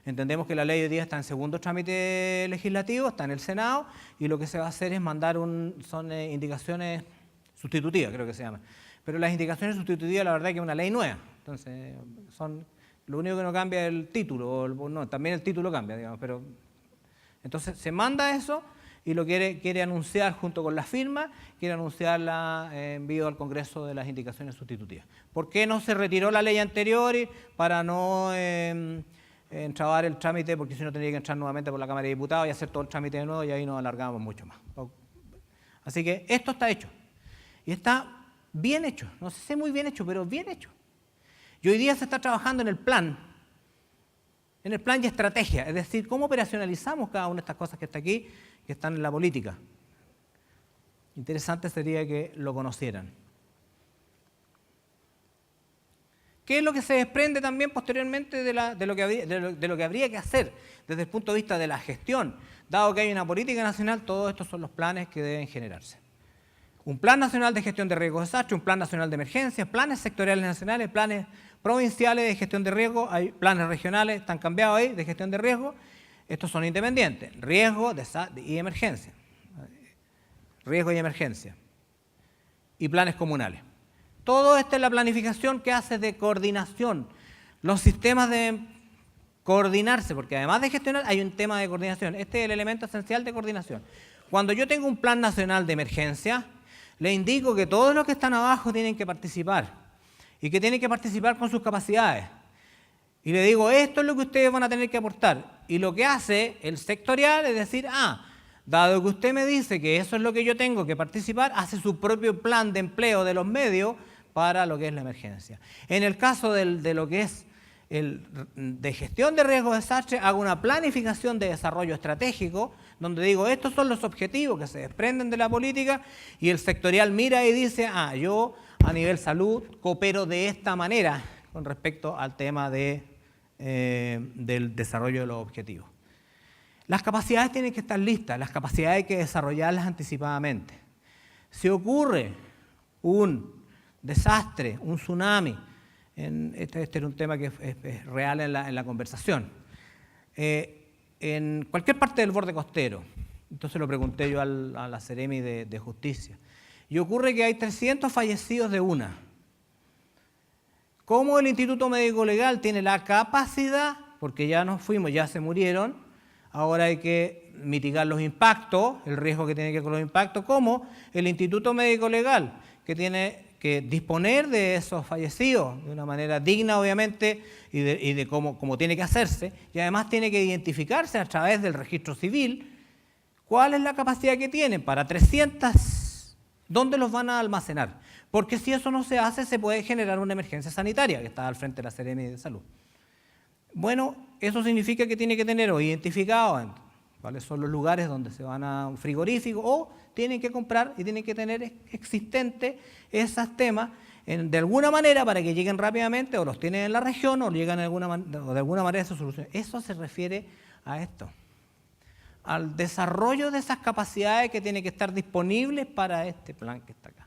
Entendemos que la ley hoy día está en segundo trámite legislativo, está en el Senado, y lo que se va a hacer es mandar son indicaciones sustitutivas, creo que se llama. Pero las indicaciones sustitutivas, la verdad es que es una ley nueva. Entonces, lo único que no cambia es el título, no, también el título cambia, digamos, pero entonces se manda eso y lo quiere anunciar junto con la firma, quiere anunciarla envío al Congreso de las indicaciones sustitutivas. ¿Por qué no se retiró la ley anterior? Para no entrabar el trámite, porque si no tendría que entrar nuevamente por la Cámara de Diputados y hacer todo el trámite de nuevo, y ahí nos alargamos mucho más. Así que esto está hecho. Y está bien hecho, no sé si muy bien hecho, pero bien hecho. Y hoy día se está trabajando en el plan y estrategia, es decir, cómo operacionalizamos cada una de estas cosas que está aquí, que están en la política. Interesante sería que lo conocieran. ¿Qué es lo que se desprende también posteriormente de lo que habría que hacer desde el punto de vista de la gestión? Dado que hay una política nacional, todos estos son los planes que deben generarse. Un plan nacional de gestión de riesgos de desastre, un plan nacional de emergencias, planes sectoriales nacionales, planes provinciales de gestión de riesgo, hay planes regionales, están cambiados ahí, de gestión de riesgo. Estos son independientes, riesgo y emergencia. Riesgo y emergencia. Y planes comunales. Todo esto es la planificación que hace de coordinación. Los sistemas deben coordinarse, porque además de gestionar hay un tema de coordinación. Este es el elemento esencial de coordinación. Cuando yo tengo un plan nacional de emergencia, le indico que todos los que están abajo tienen que participar y que tienen que participar con sus capacidades. Y le digo, esto es lo que ustedes van a tener que aportar. Y lo que hace el sectorial es decir, dado que usted me dice que eso es lo que yo tengo que participar, hace su propio plan de empleo de los medios para lo que es la emergencia. En el caso de lo que es de gestión de riesgos de desastre, hago una planificación de desarrollo estratégico, donde digo, estos son los objetivos que se desprenden de la política, y el sectorial mira y dice, yo a nivel salud coopero de esta manera con respecto al tema del desarrollo de los objetivos. Las capacidades tienen que estar listas, las capacidades hay que desarrollarlas anticipadamente. Si ocurre un desastre, un tsunami, este era un tema que es real en la conversación, en cualquier parte del borde costero, entonces lo pregunté yo a la Seremi de Justicia, y ocurre que hay 300 fallecidos de una. ¿Cómo el Instituto Médico Legal tiene la capacidad, porque ya nos fuimos, ya se murieron, ahora hay que mitigar los impactos, el riesgo que tiene que ver con los impactos, cómo el Instituto Médico Legal, que tiene que disponer de esos fallecidos de una manera digna, obviamente, y de cómo tiene que hacerse, y además tiene que identificarse a través del registro civil cuál es la capacidad que tienen para 300, dónde los van a almacenar. Porque si eso no se hace, se puede generar una emergencia sanitaria, que está al frente de la Seremi de Salud. Bueno, eso significa que tiene que tener o identificado cuáles son los lugares donde se van a un frigorífico, o tienen que comprar y tienen que tener existente esos temas de alguna manera para que lleguen rápidamente, o los tienen en la región, o llegan de alguna manera a esa solución. Eso se refiere a esto, al desarrollo de esas capacidades que tienen que estar disponibles para este plan que está acá.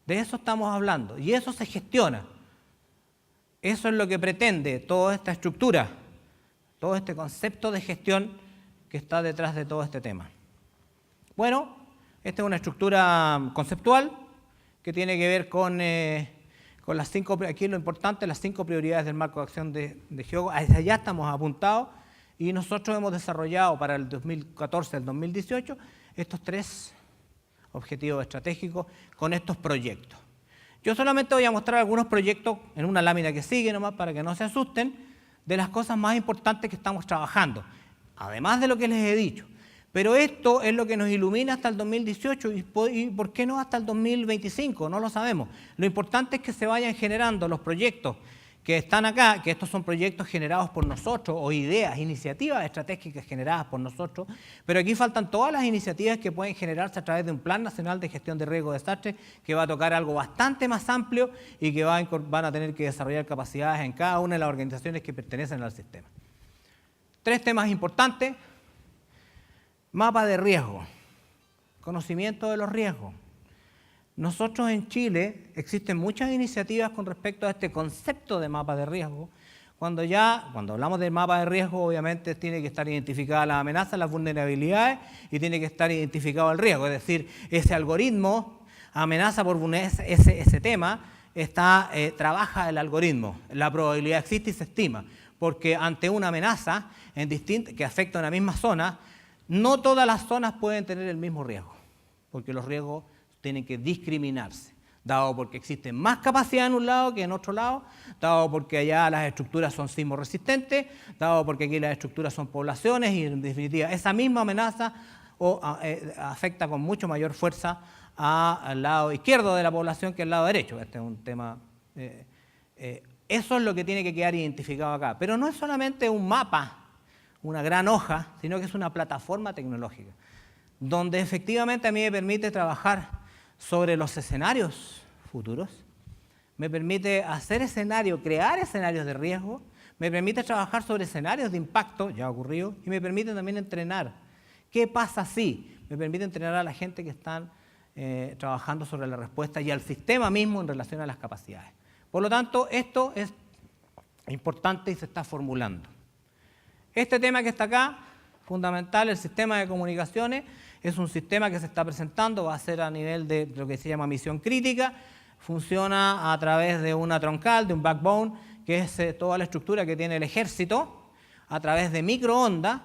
De eso estamos hablando, y eso se gestiona. Eso es lo que pretende toda esta estructura, todo este concepto de gestión que está detrás de todo este tema. Bueno, esta es una estructura conceptual que tiene que ver con las 5, aquí lo importante, las 5 prioridades del marco de acción de GEOGO. Hacia allá estamos apuntados, y nosotros hemos desarrollado para el 2014 al 2018 estos 3 objetivos estratégicos con estos proyectos. Yo solamente voy a mostrar algunos proyectos en una lámina que sigue nomás para que no se asusten, de las cosas más importantes que estamos trabajando, además de lo que les he dicho. Pero esto es lo que nos ilumina hasta el 2018 y ¿por qué no hasta el 2025? No lo sabemos. Lo importante es que se vayan generando los proyectos que están acá, que estos son proyectos generados por nosotros, o ideas, iniciativas estratégicas generadas por nosotros, pero aquí faltan todas las iniciativas que pueden generarse a través de un Plan Nacional de Gestión de Riesgo de Desastres, que va a tocar algo bastante más amplio y que van a tener que desarrollar capacidades en cada una de las organizaciones que pertenecen al sistema. 3 temas importantes: mapa de riesgo, conocimiento de los riesgos. Nosotros en Chile existen muchas iniciativas con respecto a este concepto de mapa de riesgo. Cuando hablamos del mapa de riesgo, obviamente tiene que estar identificada las amenazas, las vulnerabilidades, y tiene que estar identificado el riesgo. Es decir, ese algoritmo amenaza por ese tema, trabaja el algoritmo. La probabilidad existe y se estima, porque ante una amenaza que afecta a una misma zona, no todas las zonas pueden tener el mismo riesgo, porque los riesgos tienen que discriminarse, dado porque existe más capacidad en un lado que en otro lado, dado porque allá las estructuras son sismo resistentes, dado porque aquí las estructuras son poblaciones, y en definitiva esa misma amenaza afecta con mucho mayor fuerza al lado izquierdo de la población que al lado derecho. Este es un tema, eso es lo que tiene que quedar identificado acá. Pero no es solamente un mapa, una gran hoja, sino que es una plataforma tecnológica, donde efectivamente a mí me permite trabajar sobre los escenarios futuros, me permite hacer escenarios, crear escenarios de riesgo, me permite trabajar sobre escenarios de impacto, ya ocurrido, y me permite también entrenar. ¿Qué pasa si? Me permite entrenar a la gente que están trabajando sobre la respuesta y al sistema mismo en relación a las capacidades. Por lo tanto, esto es importante y se está formulando. Este tema que está acá, fundamental, el sistema de comunicaciones, es un sistema que se está presentando, va a ser a nivel de lo que se llama misión crítica, funciona a través de una troncal, de un backbone, que es toda la estructura que tiene el ejército, a través de microondas.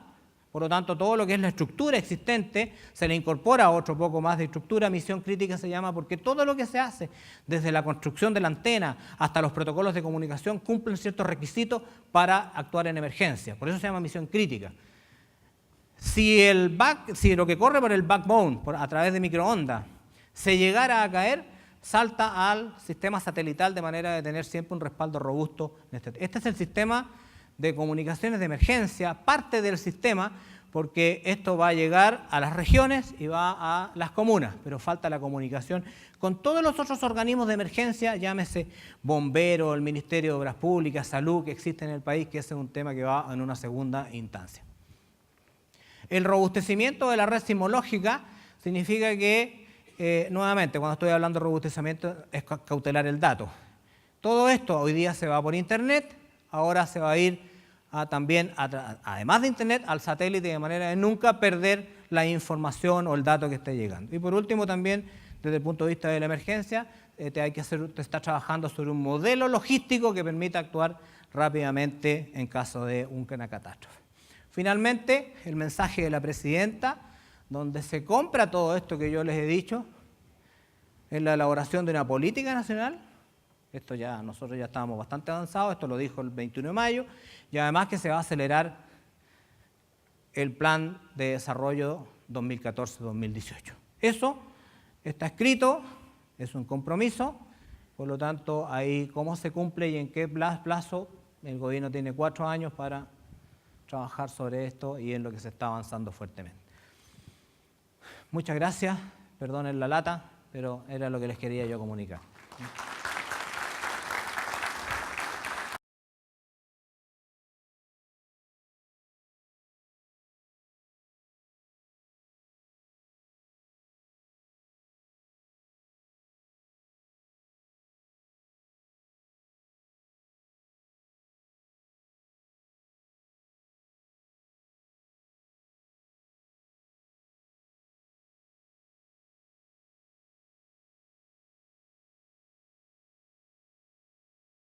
Por lo tanto, todo lo que es la estructura existente se le incorpora otro poco más de estructura. Misión crítica se llama porque todo lo que se hace, desde la construcción de la antena hasta los protocolos de comunicación, cumplen ciertos requisitos para actuar en emergencia. Por eso se llama misión crítica. Si lo que corre por el backbone, a través de microondas, se llegara a caer, salta al sistema satelital de manera de tener siempre un respaldo robusto. Este es el sistema de comunicaciones de emergencia, parte del sistema, porque esto va a llegar a las regiones y va a las comunas, pero falta la comunicación con todos los otros organismos de emergencia, llámese bomberos, el Ministerio de Obras Públicas, Salud, que existe en el país, que ese es un tema que va en una segunda instancia. El robustecimiento de la red sismológica significa que, nuevamente, cuando estoy hablando de robustecimiento, es cautelar el dato. Todo esto hoy día se va por Internet, ahora se va a ir también, además de Internet, al satélite, de manera de nunca perder la información o el dato que esté llegando. Y por último también desde el punto de vista de la emergencia, usted está trabajando sobre un modelo logístico que permita actuar rápidamente en caso de una catástrofe. Finalmente, el mensaje de la presidenta, donde se compra todo esto que yo les he dicho, es la elaboración de una política nacional. Esto ya, nosotros ya estábamos bastante avanzados, esto lo dijo el 21 de mayo, y además que se va a acelerar el plan de desarrollo 2014-2018. Eso está escrito, es un compromiso, por lo tanto, ahí cómo se cumple y en qué plazo, el gobierno tiene 4 años para trabajar sobre esto y en lo que se está avanzando fuertemente. Muchas gracias, perdonen la lata, pero era lo que les quería yo comunicar.